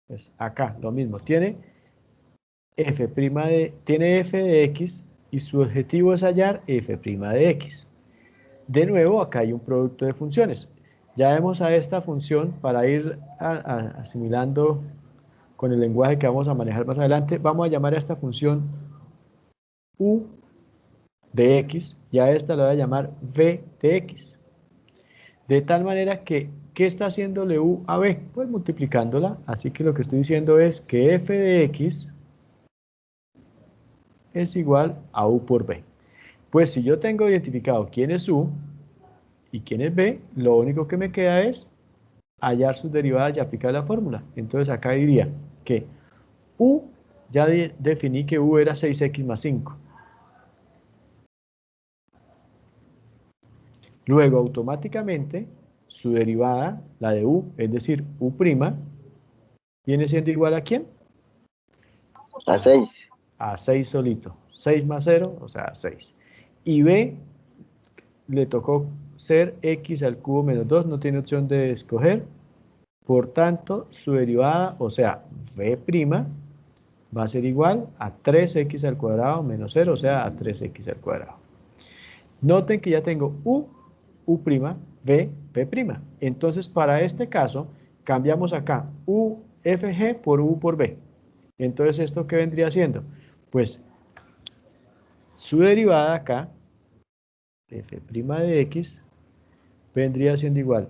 Pues acá lo mismo, tiene f de x y su objetivo es hallar f' de x. De nuevo, acá hay un producto de funciones. Ya vemos a esta función para ir asimilando con el lenguaje que vamos a manejar más adelante. Vamos a llamar a esta función u de x y a esta la voy a llamar v de x. De tal manera que, ¿qué está haciéndole u a b? Pues multiplicándola. Así que lo que estoy diciendo es que f de x es igual a u por b. Pues si yo tengo identificado quién es u y quién es b, lo único que me queda es hallar sus derivadas y aplicar la fórmula. Entonces acá diría que u, ya definí que u era 6x más 5. Luego automáticamente su derivada, la de u, es decir, u', viene siendo igual a ¿quién? A 6. A 6 solito. 6 más 0, o sea, 6. Y b le tocó ser x al cubo menos 2, no tiene opción de escoger. Por tanto, su derivada, o sea, b' va a ser igual a 3x al cuadrado menos 0, o sea, a 3x al cuadrado. Noten que ya tengo u, v, p'. Entonces, para este caso, cambiamos acá ufg por u por b. Entonces, ¿esto qué vendría siendo? Pues su derivada acá, f' de x, vendría siendo igual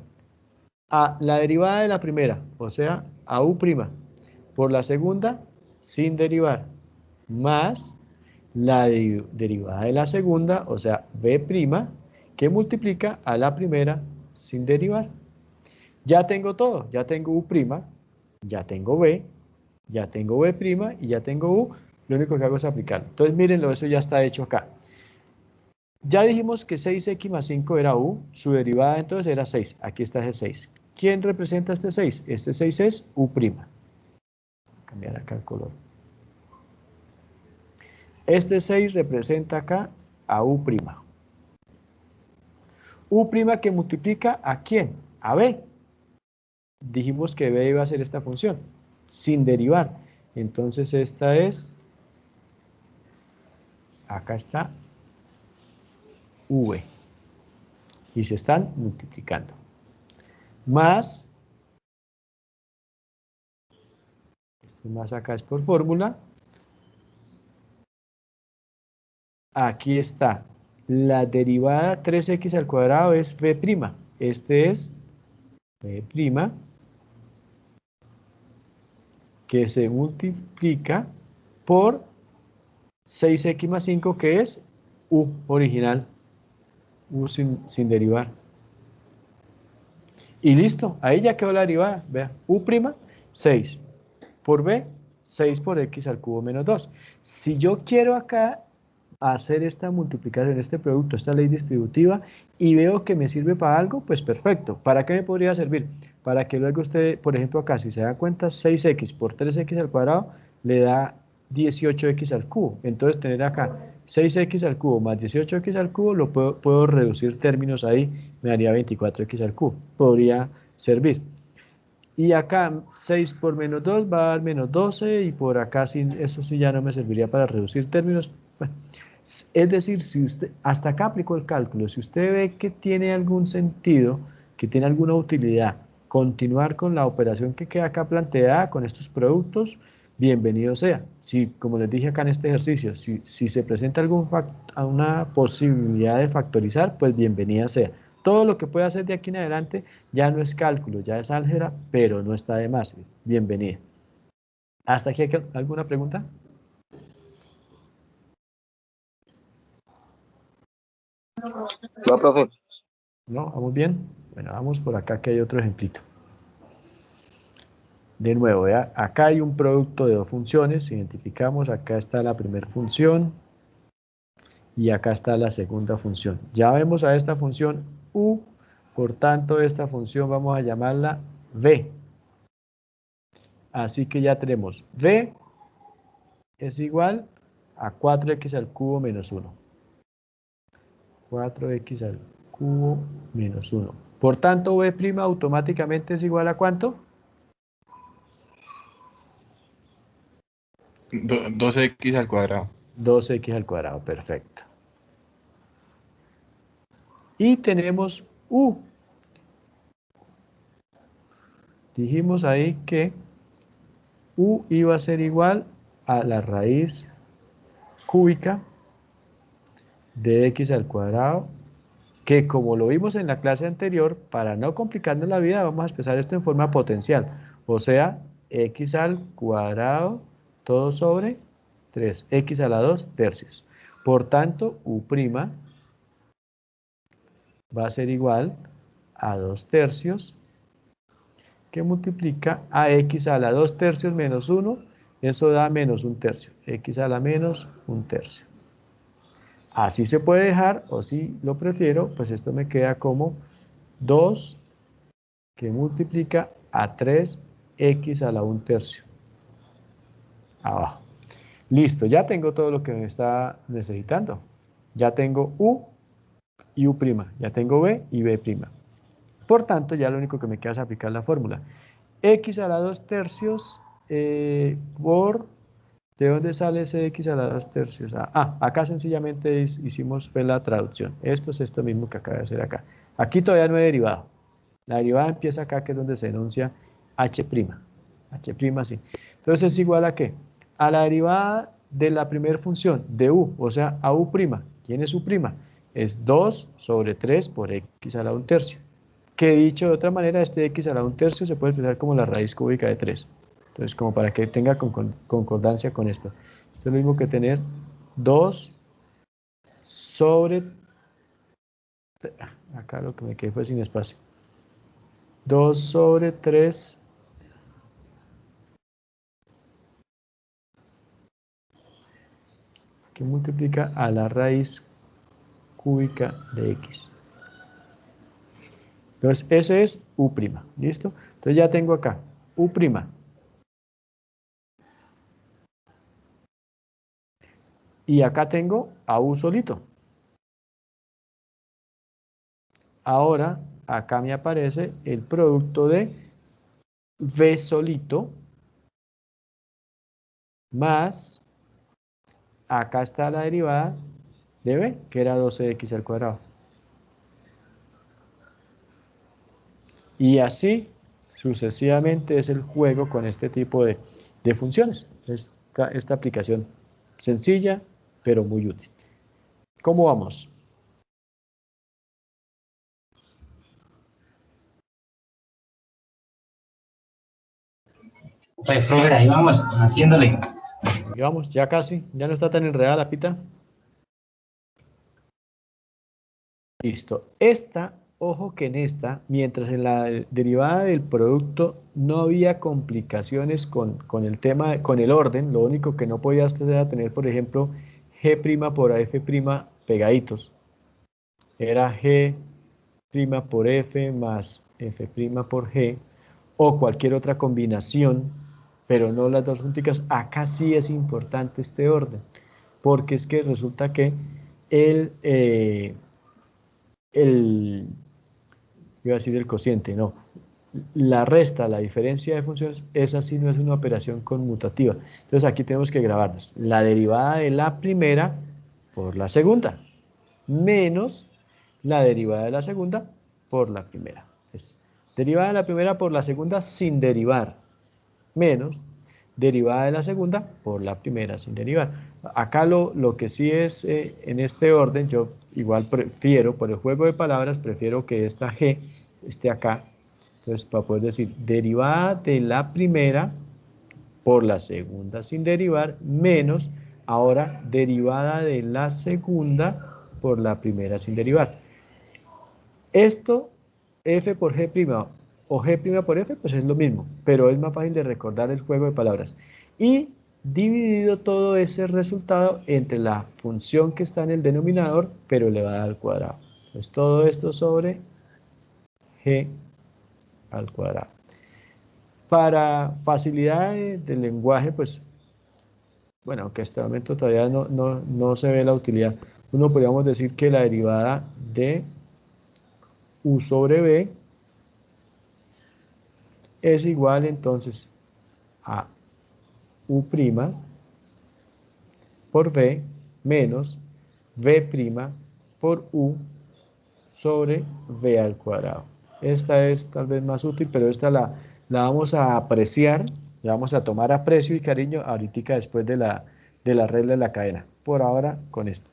a la derivada de la primera, o sea, a u', por la segunda, sin derivar, más la derivada de la segunda, o sea, b', que multiplica a la primera sin derivar. Ya tengo todo, ya tengo u', ya tengo b, ya tengo b' y ya tengo u. Lo único que hago es aplicarlo. Entonces, mírenlo, eso ya está hecho acá. Ya dijimos que 6x más 5 era u, su derivada entonces era 6. Aquí está ese 6. ¿Quién representa este 6? Este 6 es U'. Cambiar acá el color. Este 6 representa acá a U'. U' que multiplica ¿a quién? A B. Dijimos que B iba a ser esta función, sin derivar. Entonces esta es, acá está V. Y se están multiplicando. Más, este más acá es por fórmula. Aquí está. La derivada 3x al cuadrado es b'. Este es b', que se multiplica por 6x más 5, que es u original. U sin derivar. Y listo, ahí ya quedó la derivada. Vea, u', 6 por b, 6 por x al cubo menos 2. Si yo quiero acá hacer esta multiplicación, este producto, esta ley distributiva, y veo que me sirve para algo, pues perfecto. ¿Para qué me podría servir? Para que luego usted, por ejemplo acá, si se da cuenta, 6x por 3x al cuadrado le da 18x al cubo. Entonces tener acá 6x al cubo más 18x al cubo, lo puedo reducir términos ahí, me daría 24x al cubo. Podría servir. Y acá 6 por menos 2 va a dar menos 12, y por acá eso sí ya no me serviría para reducir términos. Bueno, es decir, si usted, hasta acá aplicó el cálculo, si usted ve que tiene algún sentido, que tiene alguna utilidad, continuar con la operación que queda acá planteada con estos productos, bienvenido sea. Si, como les dije acá en este ejercicio, si se presenta una posibilidad de factorizar, pues bienvenida sea. Todo lo que pueda hacer de aquí en adelante ya no es cálculo, ya es álgebra, pero no está de más. Bienvenida. ¿Hasta aquí hay alguna pregunta? No, profe. ¿No? ¿Vamos bien? Bueno, vamos por acá que hay otro ejemplito. De nuevo, vea, acá hay un producto de dos funciones, identificamos, acá está la primera función y acá está la segunda función. Ya vemos a esta función u, por tanto esta función vamos a llamarla v. Así que ya tenemos v es igual a 4x al cubo menos 1. 4x al cubo menos 1. Por tanto, v' automáticamente es igual a ¿cuánto? 12x al cuadrado. 2x al cuadrado, perfecto. Y tenemos u. Dijimos ahí que u iba a ser igual a la raíz cúbica de x al cuadrado, que como lo vimos en la clase anterior, para no complicarnos la vida, vamos a expresar esto en forma potencial. O sea, x al cuadrado todo sobre 3x a la 2 tercios. Por tanto, u' va a ser igual a 2 tercios, que multiplica a x a la 2 tercios menos 1, eso da menos 1 tercio, x a la menos 1 tercio. Así se puede dejar, o si lo prefiero, pues esto me queda como 2 que multiplica a 3x a la 1 tercio. Abajo. Listo, ya tengo todo lo que me está necesitando. Ya tengo u y u', ya tengo b y b'. Por tanto, ya lo único que me queda es aplicar la fórmula. X a la 2 tercios por... ¿De dónde sale ese x a la 2 tercios? Acá sencillamente hicimos la traducción. Esto es esto mismo que acaba de hacer acá. Aquí todavía no he derivado. La derivada empieza acá, que es donde se enuncia h'. H' sí. Entonces es igual a ¿qué? A la derivada de la primera función, de u, o sea, a u'. ¿Quién es u'? Es 2 sobre 3 por x a la 1 tercio. Que dicho de otra manera, este x a la 1 tercio se puede expresar como la raíz cúbica de 3. Entonces, como para que tenga concordancia con esto. Esto es lo mismo que tener 2 sobre... Acá lo que me quedé fue sin espacio. 2 sobre 3 que multiplica a la raíz cúbica de x. Entonces, ese es U', ¿listo? Entonces ya tengo acá U'. Y acá tengo a U solito. Ahora, acá me aparece el producto de V solito más, acá está la derivada de B, que era 12x al cuadrado. Y así sucesivamente es el juego con este tipo de funciones. Esta aplicación sencilla, pero muy útil. ¿Cómo vamos? Pues, profe, ahí vamos, haciéndole. Y vamos, ya casi, ya no está tan enredada la pita. Listo. Esta, ojo que en esta, mientras en la derivada del producto no había complicaciones con el tema, con el orden, lo único que no podía usted era tener, por ejemplo, G' por F' pegaditos. Era G' por F más F' por G, o cualquier otra combinación, pero no las dos junticas. Acá sí es importante este orden, porque es que resulta que el, el iba a decir el cociente, no. La resta, la diferencia de funciones, esa sí no es una operación conmutativa. Entonces aquí tenemos que grabarnos la derivada de la primera por la segunda, menos la derivada de la segunda por la primera. Es derivada de la primera por la segunda sin derivar, menos derivada de la segunda por la primera sin derivar. Acá lo que sí es, en este orden, yo igual prefiero, por el juego de palabras, prefiero que esta G esté acá. Entonces, para poder decir derivada de la primera por la segunda sin derivar, menos ahora derivada de la segunda por la primera sin derivar. Esto, F por G' o G' por F, pues es lo mismo, pero es más fácil de recordar el juego de palabras. Y dividido todo ese resultado entre la función que está en el denominador, pero elevada al cuadrado. Entonces todo esto sobre G al cuadrado. Para facilidad del lenguaje, pues, bueno, aunque hasta el momento todavía no se ve la utilidad, uno podríamos decir que la derivada de U sobre B es igual entonces a U' por V menos V' por U sobre V al cuadrado. Esta es tal vez más útil, pero esta la vamos a apreciar, la vamos a tomar aprecio y cariño ahorita después de la regla de la cadena. Por ahora, con esto.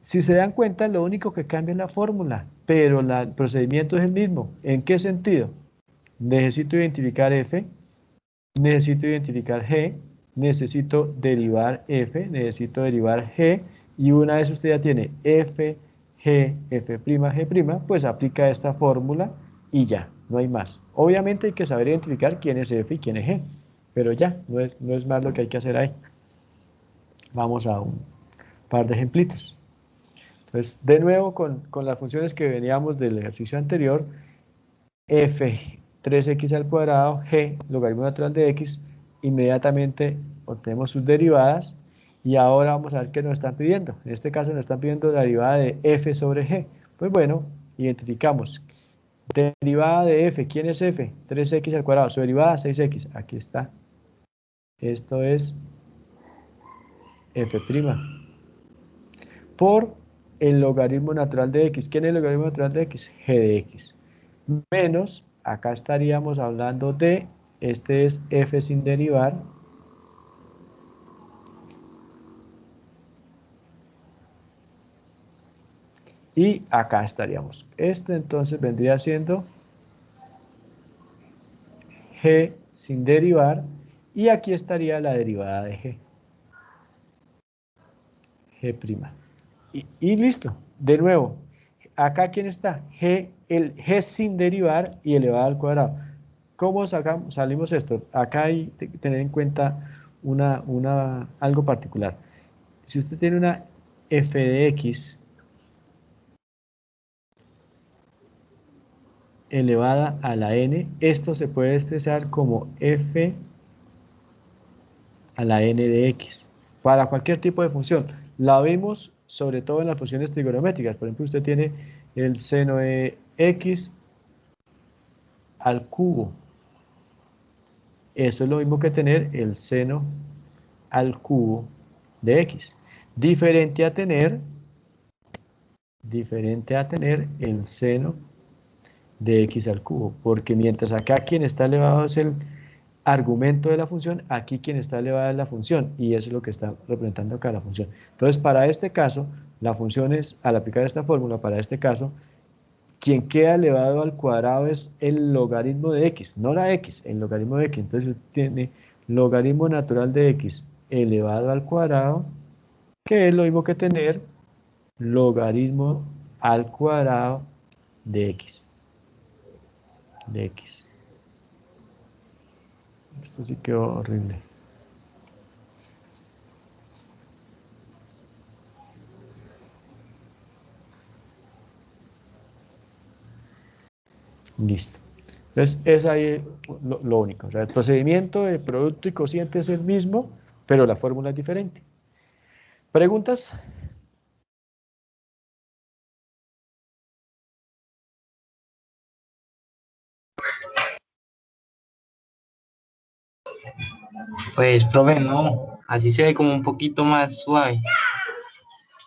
Si se dan cuenta, lo único que cambia es la fórmula, pero el procedimiento es el mismo. ¿En qué sentido? Necesito identificar F, necesito identificar G, necesito derivar F, necesito derivar G, y una vez usted ya tiene F, G, F', G', pues aplica esta fórmula y ya, no hay más. Obviamente hay que saber identificar quién es F y quién es G, pero ya, no es más lo que hay que hacer ahí. Vamos a un par de ejemplitos. Entonces, de nuevo con las funciones que veníamos del ejercicio anterior, F 3x al cuadrado, G, logaritmo natural de x, inmediatamente obtenemos sus derivadas y ahora vamos a ver qué nos están pidiendo. En este caso nos están pidiendo la derivada de F sobre G. Pues bueno, identificamos. Derivada de F, ¿quién es F? 3x al cuadrado, su derivada 6x, aquí está. Esto es F'. Por el logaritmo natural de x. ¿Quién es el logaritmo natural de x? G de x. Menos, acá estaríamos hablando de, este es f sin derivar, y acá estaríamos. Este entonces vendría siendo g sin derivar, y aquí estaría la derivada de g. G'. Y listo. De nuevo, acá ¿quién está? G, el g sin derivar y elevado al cuadrado. ¿Cómo salimos esto? Acá hay que tener en cuenta algo particular. Si usted tiene una f de x elevada a la n. Esto se puede expresar como f a la n de x. Para cualquier tipo de función. La vimos sobre todo en las funciones trigonométricas. Por ejemplo, usted tiene el seno de x al cubo. Eso es lo mismo que tener el seno al cubo de x. Diferente a tener el seno de x al cubo. Porque mientras acá quien está elevado es el argumento de la función, aquí quien está elevada es la función. Y eso es lo que está representando acá la función. Entonces, para este caso, la función es, al aplicar esta fórmula, para este caso, quien queda elevado al cuadrado es el logaritmo de x, no la x, el logaritmo de x. Entonces tiene logaritmo natural de x elevado al cuadrado, que es lo mismo que tener logaritmo al cuadrado de x. Esto sí quedó horrible. Listo. Entonces, es ahí lo único. O sea, el procedimiento de producto y cociente es el mismo, pero la fórmula es diferente. ¿Preguntas? Pues, profe, no, así se ve como un poquito más suave.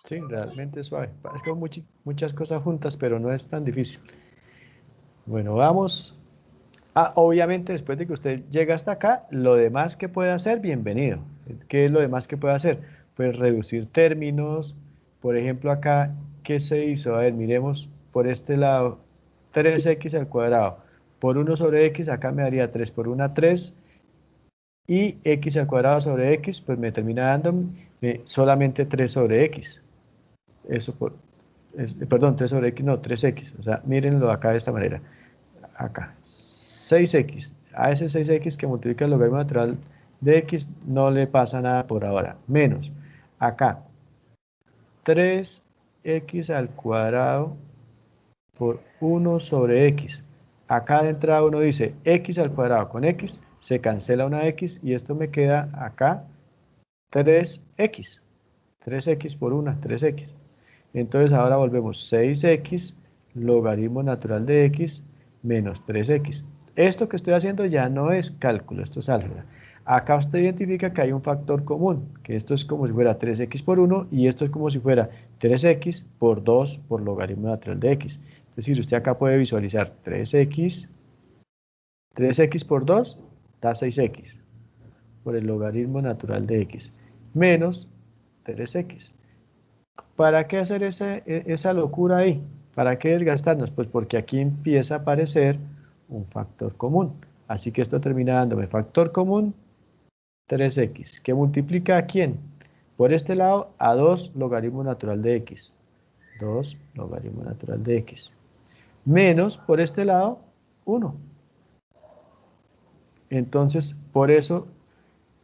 Sí, realmente es suave. Es como muchas cosas juntas, pero no es tan difícil. Bueno, vamos. Obviamente, después de que usted llega hasta acá, lo demás que puede hacer, bienvenido. ¿Qué es lo demás que puede hacer? Pues reducir términos. Por ejemplo, acá, ¿qué se hizo? A ver, miremos por este lado. 3x al cuadrado. Por 1 sobre x, acá me daría 3 por 1, 3. Y x al cuadrado sobre x, pues me termina dando solamente 3 sobre x. Eso perdón, 3 sobre x, no, 3x. O sea, mírenlo acá de esta manera. Acá, 6x. A ese 6x que multiplica el logaritmo natural de x no le pasa nada por ahora. Menos, acá, 3x al cuadrado por 1 sobre x. Acá de entrada uno dice x al cuadrado con x, se cancela una x y esto me queda acá 3x. 3x por 1, 3x. Entonces ahora volvemos 6x logaritmo natural de x menos 3x. Esto que estoy haciendo ya no es cálculo, esto es álgebra. Acá usted identifica que hay un factor común, que esto es como si fuera 3x por 1 y esto es como si fuera 3x por 2 por logaritmo natural de x. Es decir, usted acá puede visualizar 3x por 2 da 6x por el logaritmo natural de x menos 3x. ¿Para qué hacer esa locura ahí? ¿Para qué desgastarnos? Pues porque aquí empieza a aparecer un factor común. Así que esto termina dándome factor común 3x, que multiplica ¿a quién? Por este lado a 2 logaritmo natural de x. 2 logaritmo natural de x. Menos por este lado 1. Entonces, por eso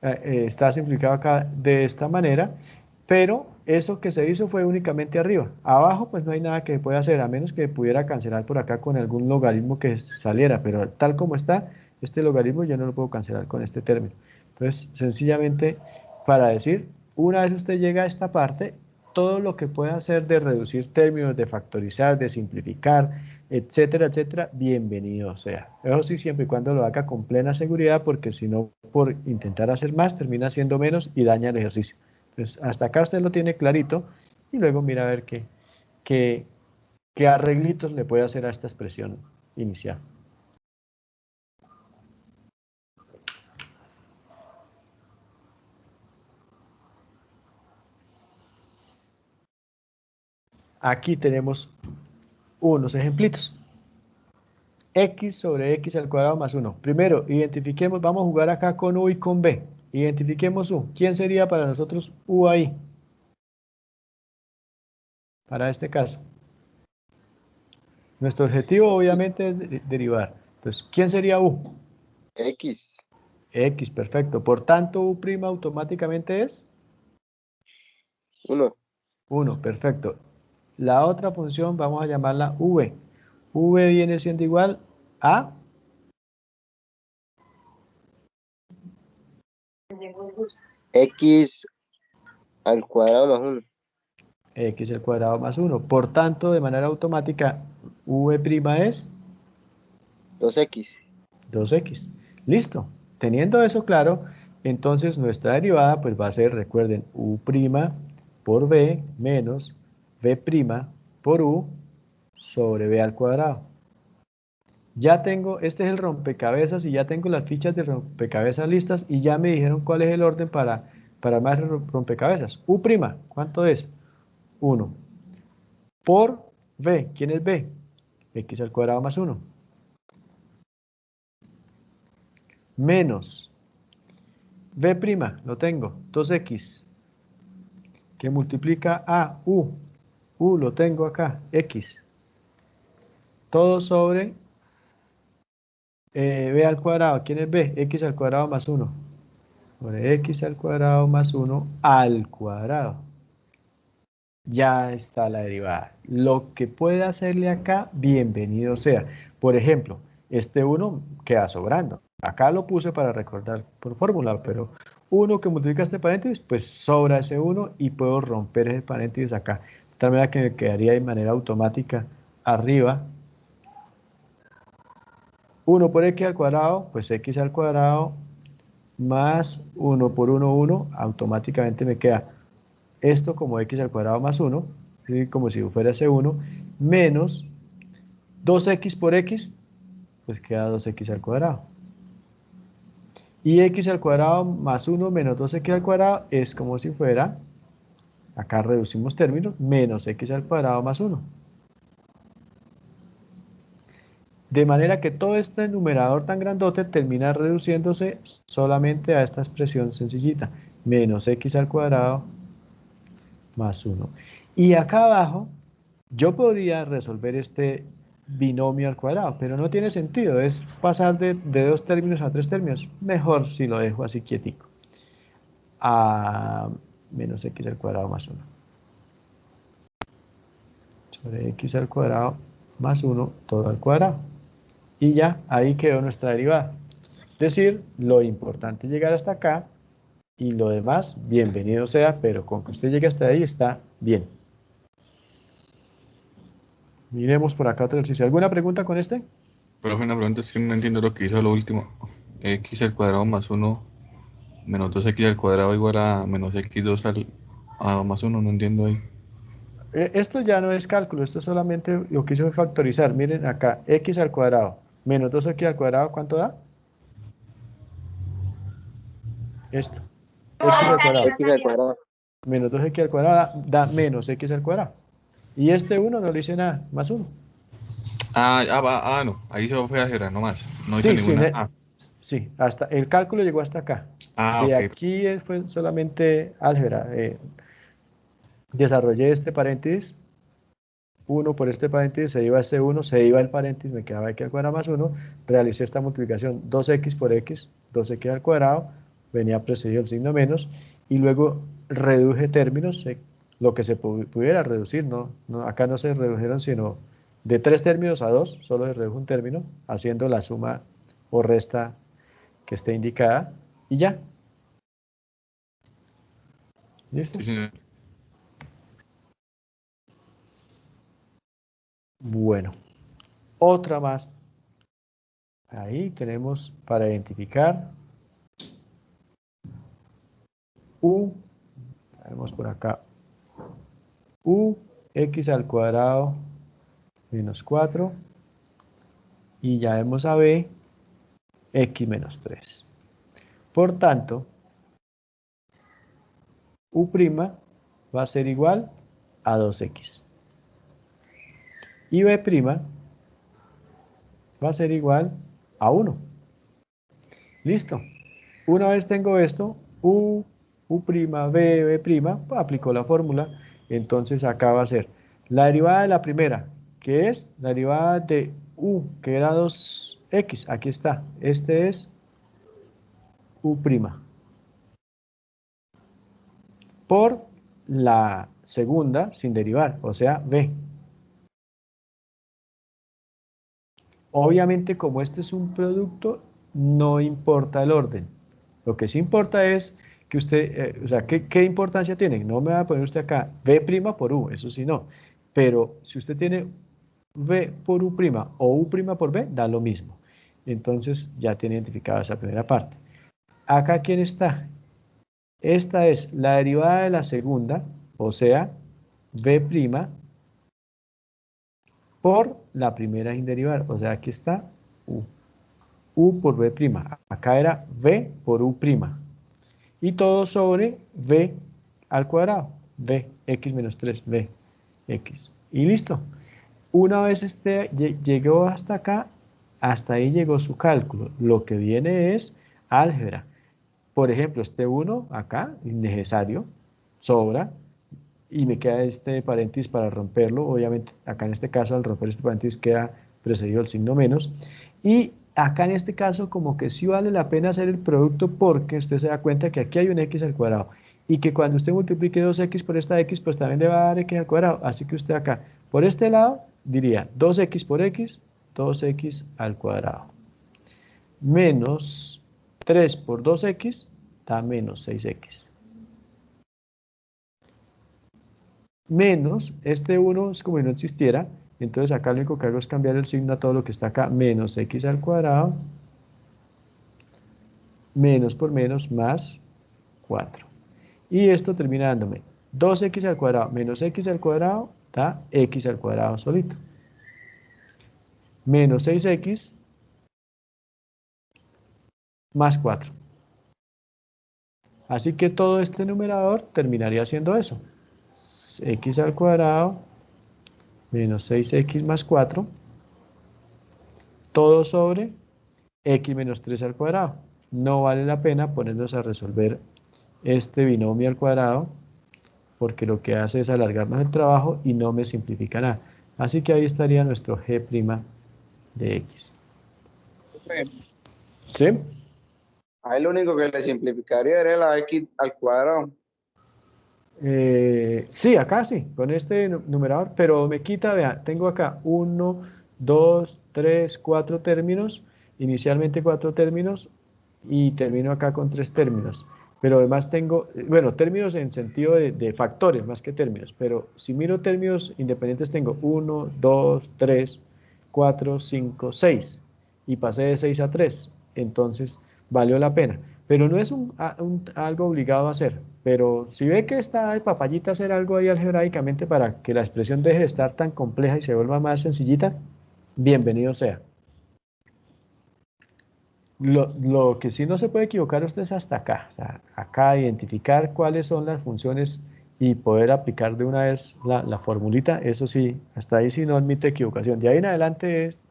está simplificado acá de esta manera, pero eso que se hizo fue únicamente arriba. Abajo pues no hay nada que pueda hacer, a menos que pudiera cancelar por acá con algún logaritmo que saliera, pero tal como está, este logaritmo yo no lo puedo cancelar con este término. Entonces, sencillamente, para decir, una vez usted llega a esta parte, todo lo que pueda hacer de reducir términos, de factorizar, de simplificar, etcétera, etcétera, bienvenido sea. Eso sí, siempre y cuando lo haga con plena seguridad, porque si no, por intentar hacer más, termina haciendo menos y daña el ejercicio. Entonces, hasta acá usted lo tiene clarito y luego mira a ver qué arreglitos le puede hacer a esta expresión inicial. Aquí tenemos unos ejemplitos. X sobre X al cuadrado más 1. Primero, identifiquemos, vamos a jugar acá con U y con B. Identifiquemos U. ¿Quién sería para nosotros U ahí? Para este caso. Nuestro objetivo obviamente es derivar. Entonces, ¿quién sería U? X, X, perfecto. Por tanto, U' automáticamente es 1, 1, perfecto. La otra función vamos a llamarla V. V viene siendo igual a X al cuadrado más 1. x al cuadrado más 1. Por tanto, de manera automática, v' es 2X. 2x. Listo. Teniendo eso claro, entonces nuestra derivada pues va a ser, recuerden, u' por b menos v' por u sobre b al cuadrado. Ya tengo, este es el rompecabezas y ya tengo las fichas de rompecabezas listas y ya me dijeron cuál es el orden para más rompecabezas. U', ¿cuánto es? 1. Por b, ¿quién es b? X al cuadrado más 1. Menos v', lo tengo, 2x, que multiplica a u. U lo tengo acá, x. Todo sobre b al cuadrado. ¿Quién es b? X al cuadrado más 1. Sobre x al cuadrado más 1 al cuadrado. Ya está la derivada. Lo que pueda hacerle acá, bienvenido sea. Por ejemplo, este 1 queda sobrando. Acá lo puse para recordar por fórmula, pero 1 que multiplica este paréntesis, pues sobra ese 1 y puedo romper ese paréntesis acá. De tal manera que me quedaría de manera automática arriba 1 por x al cuadrado, pues x al cuadrado más 1 por 1, 1, automáticamente me queda esto como x al cuadrado más 1, ¿sí? Como si fuera ese 1, menos 2x por x, pues queda 2x al cuadrado. Y x al cuadrado más 1 menos 2x al cuadrado es como si fuera, acá reducimos términos, menos x al cuadrado más 1. De manera que todo este numerador tan grandote termina reduciéndose solamente a esta expresión sencillita, menos x al cuadrado más 1. Y acá abajo, yo podría resolver este binomio al cuadrado, pero no tiene sentido, es pasar de 2 términos a 3 términos. Mejor si lo dejo así quietico. A menos x al cuadrado más 1. Sobre x al cuadrado más 1 todo al cuadrado. Y ya, ahí quedó nuestra derivada. Es decir, lo importante es llegar hasta acá y lo demás, bienvenido sea, pero con que usted llegue hasta ahí está bien. Miremos por acá otro ejercicio. ¿Alguna pregunta con este? Profe, una pregunta es que no entiendo lo que hizo lo último. X al cuadrado más 1 menos 2x al cuadrado igual a menos x2 a más 1, no entiendo ahí. Esto ya no es cálculo, esto solamente lo que hizo fue factorizar. Miren acá, x al cuadrado menos 2x al cuadrado, ¿cuánto da? Esto, x al cuadrado X al cuadrado. menos 2x al cuadrado da menos x al cuadrado. Y este 1 no le hice nada, más 1. No, ahí se fue a cero nomás, no hizo Sí, sí, ninguna. sí, hasta el cálculo llegó hasta acá. De Ok. aquí fue solamente álgebra. Desarrollé este paréntesis, 1 por este paréntesis, se iba este 1, se iba el paréntesis, me quedaba x al cuadrado más 1, realicé esta multiplicación 2x por x, 2x al cuadrado, venía precedido el signo menos, y luego reduje términos, lo que se pudiera reducir, acá no se redujeron sino de 3 términos a 2, solo se redujo un término, haciendo la suma o resta que esté indicada, y ya. ¿Listo? Sí, señor. Bueno, otra más. Ahí tenemos para identificar u, vemos por acá, u x al cuadrado menos 4 y ya vemos a b x menos 3. Por tanto, u' va a ser igual a 2x y b' va a ser igual a 1. Listo. Una vez tengo esto, u', b', aplico la fórmula, entonces acá va a ser la derivada de la primera, que es la derivada de u, que era 2x, aquí está, este es u', por la segunda sin derivar, o sea, b. Obviamente, como este es un producto, no importa el orden. Lo que sí importa es que usted, o sea, ¿qué importancia tiene? No me va a poner usted acá V' por U, eso sí no. Pero si usted tiene V por U' o U' por V, da lo mismo. Entonces ya tiene identificada esa primera parte. Acá, ¿quién está? Esta es la derivada de la segunda, o sea, V' por la primera sin derivar. O sea, aquí está U. U por V'. Acá era V por U'. Y todo sobre V al cuadrado. V, X menos 3, V, X. Y listo. Una vez llegó hasta acá, hasta ahí llegó su cálculo. Lo que viene es álgebra. Por ejemplo, este 1 acá, innecesario, sobra, y me queda este paréntesis para romperlo. Obviamente, acá en este caso, al romper este paréntesis queda precedido el signo menos. Y acá en este caso, como que sí vale la pena hacer el producto porque usted se da cuenta que aquí hay un x al cuadrado. Y que cuando usted multiplique 2x por esta x, pues también le va a dar x al cuadrado. Así que usted acá, por este lado, diría 2x por x, 2x al cuadrado. Menos 3 por 2x da menos 6x. Menos, este 1 es como si no existiera, entonces acá lo único que hago es cambiar el signo a todo lo que está acá, menos x al cuadrado, menos por menos, más 4. Y esto termina dándome 2x al cuadrado menos x al cuadrado, da x al cuadrado solito. Menos 6x más 4. Así que todo este numerador terminaría siendo eso. X al cuadrado menos 6x más 4, todo sobre x menos 3 al cuadrado. No vale la pena ponernos a resolver este binomio al cuadrado porque lo que hace es alargarnos el trabajo y no me simplifica nada. Así que ahí estaría nuestro g' de x. ¿Sí? Ahí lo único que le simplificaría era la x al cuadrado. Sí, acá sí, con este numerador, pero me quita, vean, tengo acá 1, 2, 3, 4 términos, inicialmente 4 términos, y termino acá con 3 términos. Pero además tengo, bueno, términos en sentido de factores más que términos, pero si miro términos independientes tengo 1, 2, 3, 4, 5, 6, y pasé de 6 a 3, entonces valió la pena. Pero no es algo obligado a hacer. Pero si ve que está de papayita hacer algo ahí algebraicamente para que la expresión deje de estar tan compleja y se vuelva más sencillita, bienvenido sea. Lo que sí no se puede equivocar usted es hasta acá. O sea, acá identificar cuáles son las funciones y poder aplicar de una vez la formulita, eso sí, hasta ahí sí no admite equivocación. De ahí en adelante es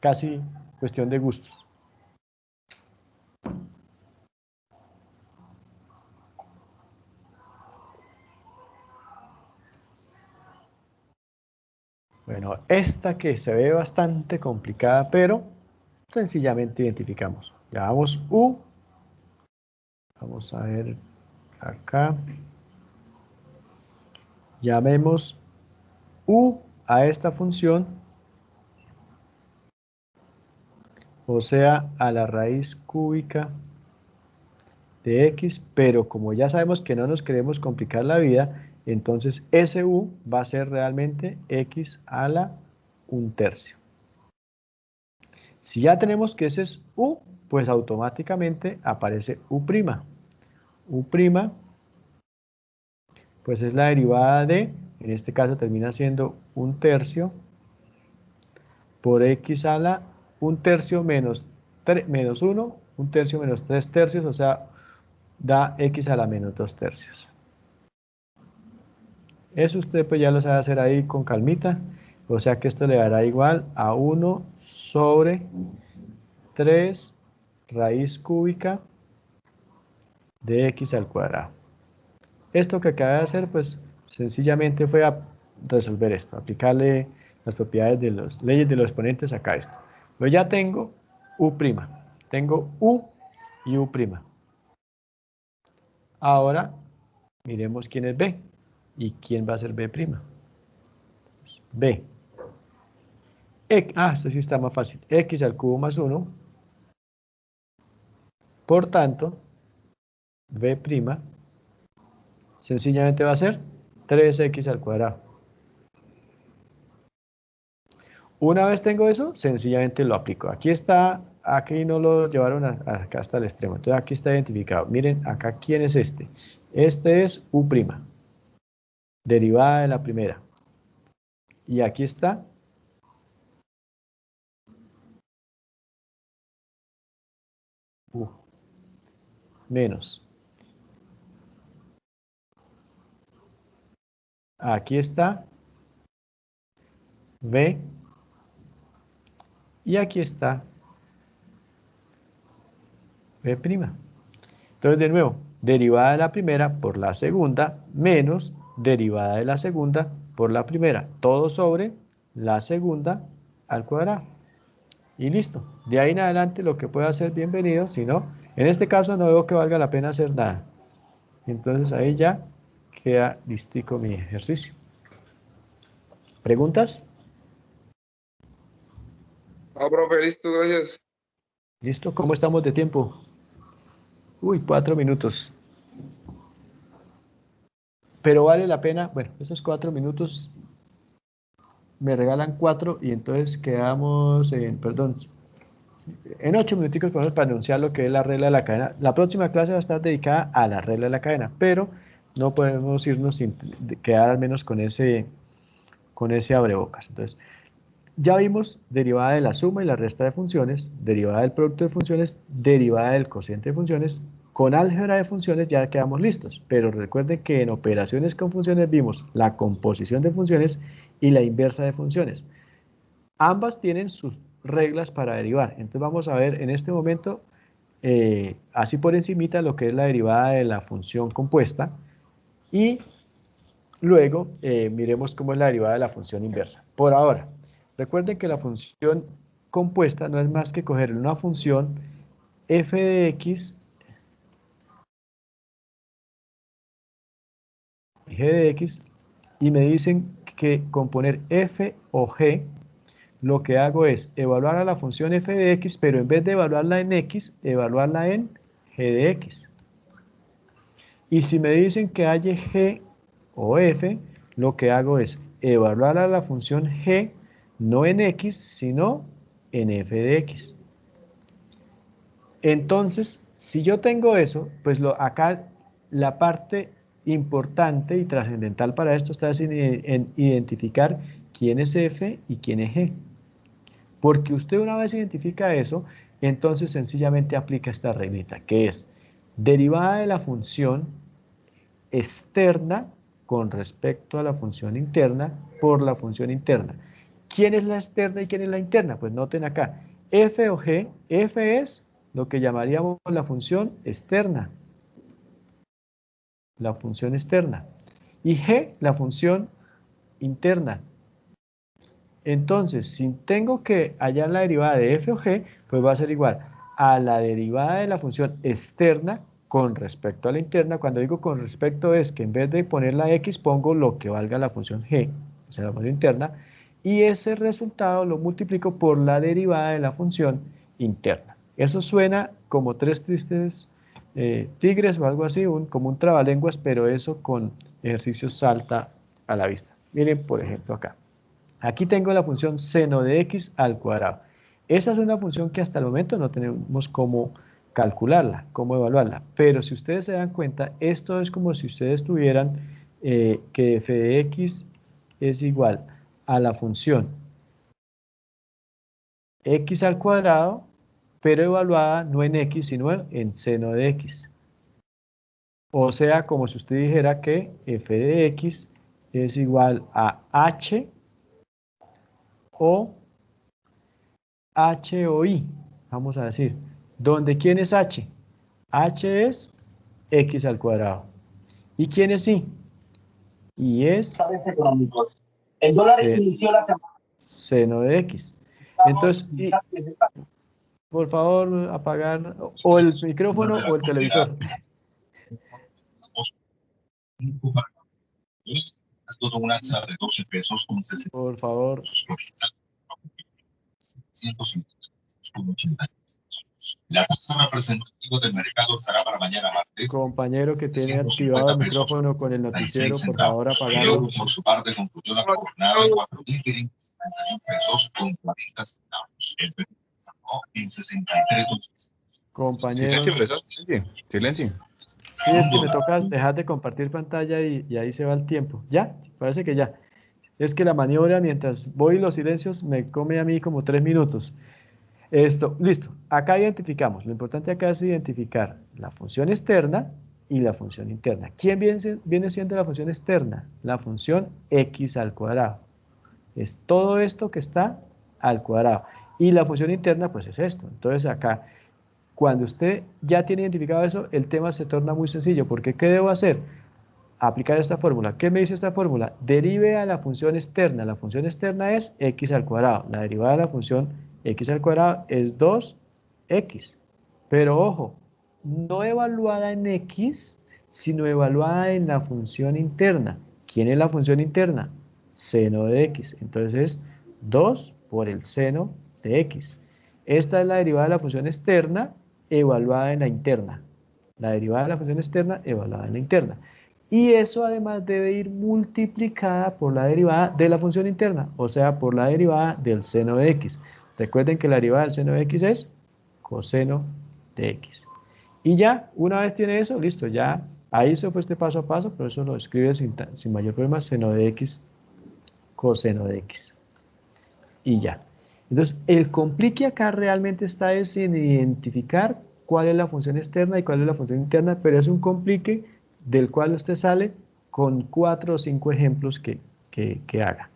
casi cuestión de gustos. Bueno, esta que se ve bastante complicada, pero sencillamente identificamos. Llamamos U. Vamos a ver acá. Llamemos U a esta función, o sea, a la raíz cúbica de x, pero como ya sabemos que no nos queremos complicar la vida, entonces ese U va a ser realmente x a la 1/3. Si ya tenemos que ese es U, pues automáticamente aparece U'. U', pues es la derivada de, en este caso termina siendo 1/3 por x a la 1/3 menos 1, 1/3 menos 3/3, o sea, da x a la menos 2/3. Eso usted pues ya lo sabe hacer ahí con calmita, o sea que esto le dará igual a 1 sobre 3 raíz cúbica de x al cuadrado. Esto que acaba de hacer, pues sencillamente fue a resolver esto, aplicarle las propiedades de las leyes de los exponentes acá a esto. Yo ya tengo U', tengo U y U'. Ahora miremos quién es B y quién va a ser B'. B. Esto sí está más fácil. X al cubo más 1. Por tanto, B' sencillamente va a ser 3x al cuadrado. Una vez tengo eso, sencillamente lo aplico. Aquí está, aquí no lo llevaron acá hasta el extremo. Entonces aquí está identificado. Miren, acá, ¿quién es este? Este es U', derivada de la primera. Y aquí está U menos. Aquí está B. Y aquí está B'. Entonces, de nuevo, derivada de la primera por la segunda menos derivada de la segunda por la primera. Todo sobre la segunda al cuadrado. Y listo. De ahí en adelante lo que pueda hacer, bienvenido. Si no, en este caso no veo que valga la pena hacer nada. Entonces ahí ya queda listico mi ejercicio. ¿Preguntas? No, profe, listo, gracias. ¿Listo? ¿Cómo estamos de tiempo? Uy, 4 minutos. Pero vale la pena, bueno, esos 4 minutos me regalan 4 y entonces quedamos en, perdón, en 8 minuticos ponemos para anunciar lo que es la regla de la cadena. La próxima clase va a estar dedicada a la regla de la cadena, pero no podemos irnos sin quedar al menos con ese abrebocas. Entonces, ya vimos derivada de la suma y la resta de funciones, derivada del producto de funciones, derivada del cociente de funciones. Con álgebra de funciones ya quedamos listos, pero recuerden que en operaciones con funciones vimos la composición de funciones y la inversa de funciones. Ambas tienen sus reglas para derivar. Entonces vamos a ver en este momento, así por encimita, lo que es la derivada de la función compuesta y luego miremos cómo es la derivada de la función inversa. Por ahora, recuerden que la función compuesta no es más que coger una función f de x, g de x, y me dicen que con poner f o g, lo que hago es evaluar a la función f de x, pero en vez de evaluarla en x, evaluarla en g de x. Y si me dicen que hay g o f, lo que hago es evaluar a la función g no en x, sino en f de x. Entonces, si yo tengo eso, pues acá la parte importante y trascendental para esto está en identificar quién es f y quién es g. Porque usted una vez identifica eso, entonces sencillamente aplica esta reglita, que es derivada de la función externa con respecto a la función interna por la función interna. ¿Quién es la externa y quién es la interna? Pues noten acá, f o g, f es lo que llamaríamos la función externa, y g la función interna. Entonces, si tengo que hallar la derivada de f o g, pues va a ser igual a la derivada de la función externa con respecto a la interna. Cuando digo con respecto es que en vez de poner la x, pongo lo que valga la función g, o sea, la función interna, y ese resultado lo multiplico por la derivada de la función interna. Eso suena como tres tristes tigres o algo así, como un trabalenguas, pero eso con ejercicios salta a la vista. Miren, por ejemplo, acá. Aquí tengo la función seno de x al cuadrado. Esa es una función que hasta el momento no tenemos cómo calcularla, cómo evaluarla. Pero si ustedes se dan cuenta, esto es como si ustedes tuvieran que f de x es igual a la función x al cuadrado, pero evaluada no en x, sino en seno de x. O sea, como si usted dijera que f de x es igual a h o H o I, vamos a decir, donde ¿quién es H? H es X al cuadrado. ¿Y quién es I? Y es El dólar se- inició la semana. seno de X. Entonces, por favor, apagar o el micrófono o el televisor. Por favor. 150. La tasa representativa del mercado estará para mañana martes. Compañero que tiene activado el micrófono con el noticiero, por favor apagalo. Por su parte, concluyó la jornada en 4.571 pesos con 40 centavos. El peso cerró en 63 dólares. Compañero. Silencio. Sí, es que me toca dejar de compartir pantalla y ahí se va el tiempo. ¿Ya? Parece que ya. Es que la maniobra mientras voy los silencios me come a mí como 3 minutos. Esto, listo. Acá identificamos. Lo importante acá es identificar la función externa y la función interna. ¿Quién viene siendo la función externa? La función x al cuadrado. Es todo esto que está al cuadrado. Y la función interna, pues es esto. Entonces acá, cuando usted ya tiene identificado eso, el tema se torna muy sencillo. Porque ¿qué debo hacer? Aplicar esta fórmula. ¿Qué me dice esta fórmula? Derive a la función externa. La función externa es x al cuadrado. La derivada de la función x al cuadrado es 2x. Pero ojo, no evaluada en x, sino evaluada en la función interna. ¿Quién es la función interna? Seno de x. Entonces es 2 por el seno de x. Esta es la derivada de la función externa evaluada en la interna. La derivada de la función externa evaluada en la interna. Y eso además debe ir multiplicada por la derivada de la función interna, o sea, por la derivada del seno de x. Recuerden que la derivada del seno de x es coseno de x. Y ya, una vez tiene eso, listo, ya ahí se fue este paso a paso, por eso lo escribe sin mayor problema, seno de x, coseno de x. Y ya. Entonces, el complique acá realmente está es en identificar cuál es la función externa y cuál es la función interna, pero es un complique del cual usted sale con 4 o 5 ejemplos que haga.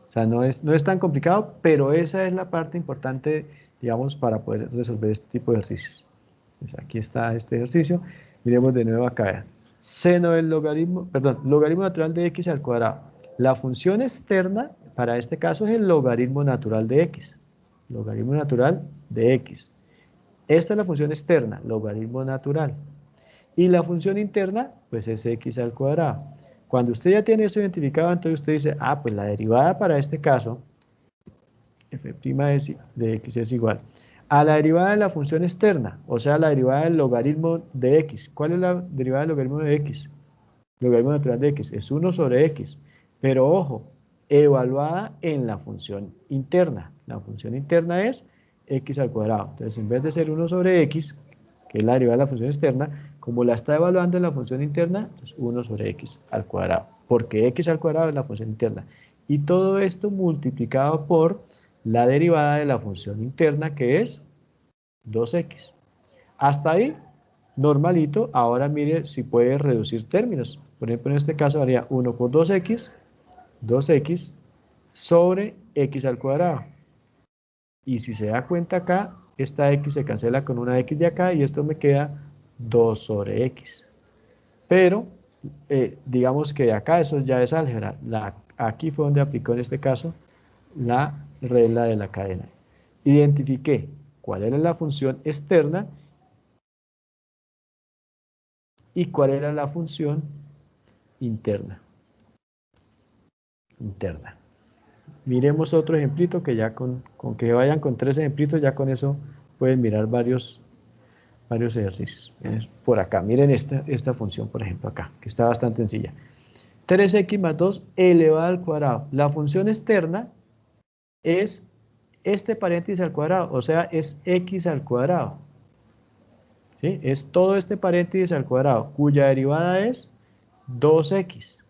O sea, no es tan complicado, pero esa es la parte importante, digamos, para poder resolver este tipo de ejercicios. Entonces, aquí está este ejercicio. Miremos de nuevo acá. Seno del logaritmo, perdón, logaritmo natural de x al cuadrado. La función externa, para este caso, es el logaritmo natural de x. Logaritmo natural de x. Esta es la función externa, logaritmo natural. Y la función interna, pues es x al cuadrado. Cuando usted ya tiene eso identificado, entonces usted dice, ah, pues la derivada para este caso, f' de x es igual a la derivada de la función externa, o sea, la derivada del logaritmo de x. ¿Cuál es la derivada del logaritmo de x? Logaritmo natural de x es 1 sobre x. Pero ojo, evaluada en la función interna. La función interna es x al cuadrado. Entonces, en vez de ser 1 sobre x, que es la derivada de la función externa, como la está evaluando en la función interna, es 1 sobre x al cuadrado. Porque x al cuadrado es la función interna. Y todo esto multiplicado por la derivada de la función interna, que es 2x. Hasta ahí, normalito. Ahora mire si puede reducir términos. Por ejemplo, en este caso haría 1 por 2x sobre x al cuadrado. Y si se da cuenta acá, esta x se cancela con una x de acá y esto me queda 2 sobre x. Pero, digamos que acá eso ya es álgebra. Aquí fue donde aplicó en este caso la regla de la cadena. Identifiqué cuál era la función externa y cuál era la función interna. Miremos otro ejemplito que ya con que vayan con 3 ejemplitos, ya con eso pueden mirar varios ejercicios. Por acá, miren esta función, por ejemplo, acá, que está bastante sencilla. 3x más 2 elevado al cuadrado. La función externa es este paréntesis al cuadrado, o sea, es x al cuadrado. ¿Sí? Es todo este paréntesis al cuadrado, cuya derivada es 2x.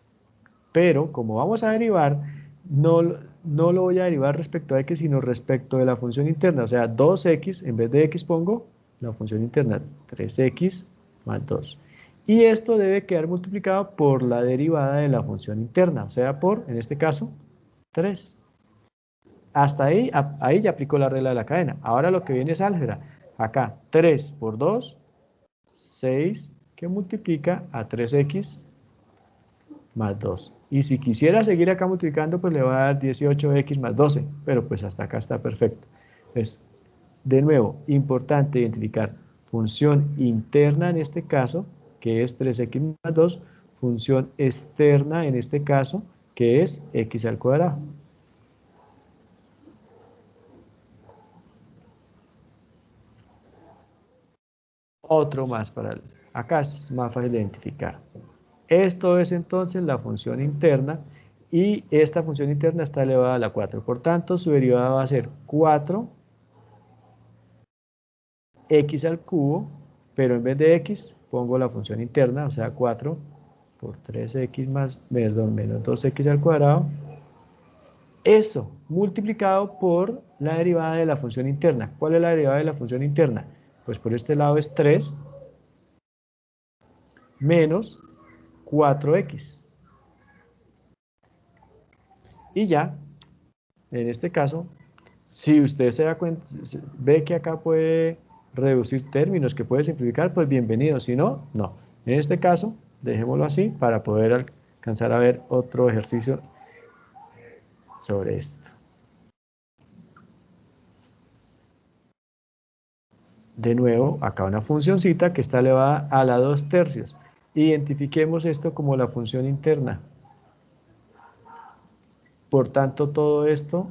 Pero, como vamos a derivar, no lo voy a derivar respecto a x, sino respecto de la función interna. O sea, 2x, en vez de x pongo la función interna, 3x más 2. Y esto debe quedar multiplicado por la derivada de la función interna, o sea, por, en este caso, 3. Hasta ahí ya aplicó la regla de la cadena. Ahora lo que viene es álgebra. Acá, 3 por 2, 6, que multiplica a 3x más 2. Y si quisiera seguir acá multiplicando, pues le va a dar 18x más 12. Pero pues hasta acá está perfecto. Entonces, de nuevo, importante identificar función interna en este caso, que es 3x más 2, función externa en este caso, que es x al cuadrado. otro más para acá es más fácil de identificar. Esto es entonces la función interna y esta función interna está elevada a la 4. Por tanto, su derivada va a ser 4x al cubo, pero en vez de x pongo la función interna, o sea 4 por 3x más, perdón, menos 2x al cuadrado. Eso multiplicado por la derivada de la función interna. ¿Cuál es la derivada de la función interna? Pues por este lado es 3 menos 4x. Y ya, en este caso, si usted se da cuenta, ve que acá puede reducir términos, que puede simplificar, pues bienvenido. Si no, no. En este caso, dejémoslo así para poder alcanzar a ver otro ejercicio sobre esto. De nuevo, acá una funcioncita que está elevada a la 2/3. Identifiquemos esto como la función interna. Por tanto, todo esto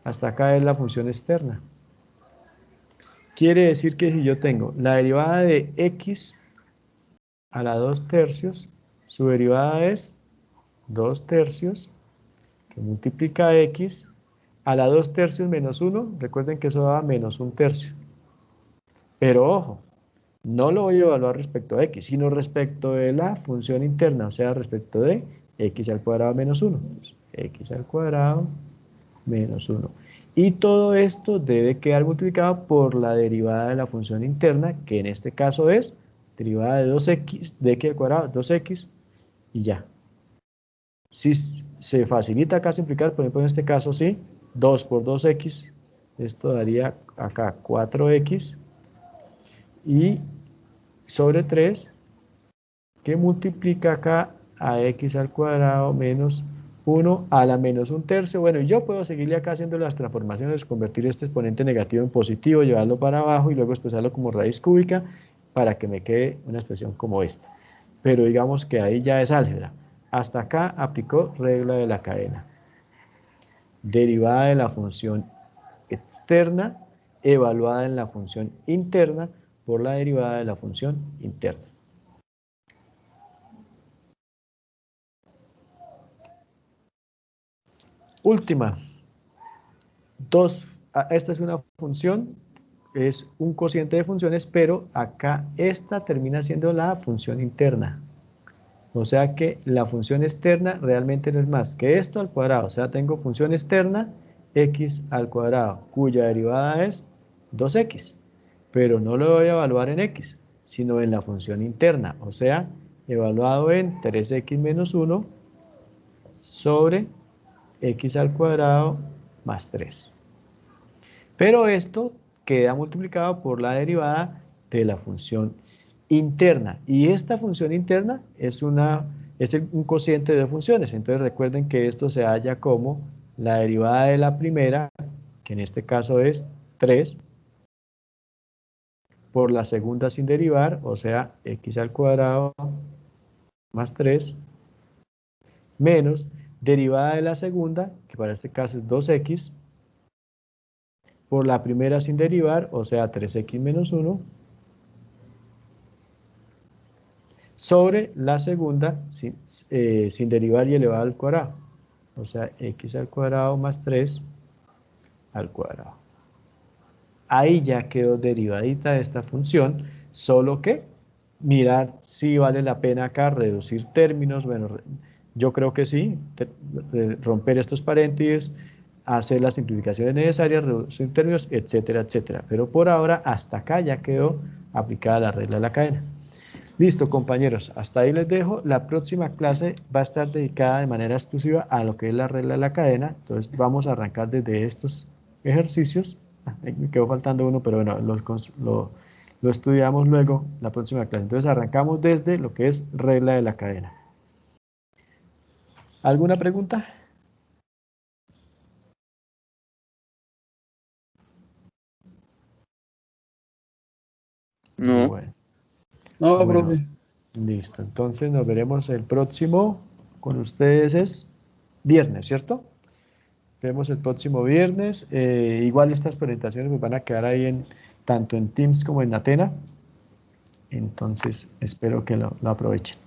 hasta acá es la función externa. Quiere decir que si yo tengo la derivada de x a la 2/3, su derivada es 2/3, que multiplica x a la 2/3 menos 1. Recuerden que eso da menos 1/3. Pero ojo, no lo voy a evaluar respecto a x, sino respecto de la función interna, o sea, respecto de x al cuadrado menos 1. Entonces, x al cuadrado menos 1. Y todo esto debe quedar multiplicado por la derivada de la función interna, que en este caso es derivada de 2x, de x al cuadrado, 2x, y ya. Si se facilita acá simplificar, por ejemplo, en este caso sí, 2 por 2x, esto daría acá 4x, y sobre 3, que multiplica acá a x al cuadrado menos 1 a la menos 1/3. Bueno, yo puedo seguirle acá haciendo las transformaciones, convertir este exponente negativo en positivo, llevarlo para abajo y luego expresarlo como raíz cúbica para que me quede una expresión como esta. Pero digamos que ahí ya es álgebra. Hasta acá aplicó regla de la cadena. Derivada de la función externa, evaluada en la función interna por la derivada de la función interna. Última. Esta es una función, es un cociente de funciones, pero acá esta termina siendo la función interna. O sea que la función externa realmente no es más que esto al cuadrado. O sea, tengo función externa x al cuadrado, cuya derivada es 2x. Pero no lo voy a evaluar en x, sino en la función interna. O sea, evaluado en 3x menos 1 sobre x al cuadrado más 3. Pero esto queda multiplicado por la derivada de la función interna. Y esta función interna es un cociente de funciones. Entonces recuerden que esto se halla como la derivada de la primera, que en este caso es 3, por la segunda sin derivar, o sea, x al cuadrado más 3, menos derivada de la segunda, que para este caso es 2x, por la primera sin derivar, o sea, 3x menos 1, sobre la segunda sin derivar y elevado al cuadrado, o sea, x al cuadrado más 3 al cuadrado. Ahí ya quedó derivadita de esta función, solo que mirar si vale la pena acá reducir términos. Bueno, yo creo que sí, romper estos paréntesis, hacer las simplificaciones necesarias, reducir términos, etcétera, etcétera. Pero por ahora, hasta acá ya quedó aplicada la regla de la cadena. Listo, compañeros, hasta ahí les dejo. La próxima clase va a estar dedicada de manera exclusiva a lo que es la regla de la cadena. Entonces vamos a arrancar desde estos ejercicios. Me quedó faltando uno, pero bueno, lo estudiamos luego la próxima clase. Entonces arrancamos desde lo que es regla de la cadena. ¿Alguna pregunta? No. Bueno, No, profe. listo. Entonces nos veremos el próximo con ustedes es viernes, ¿cierto? Vemos el próximo viernes. Igual estas presentaciones me van a quedar ahí tanto en Teams como en Atena. Entonces, espero que lo aprovechen.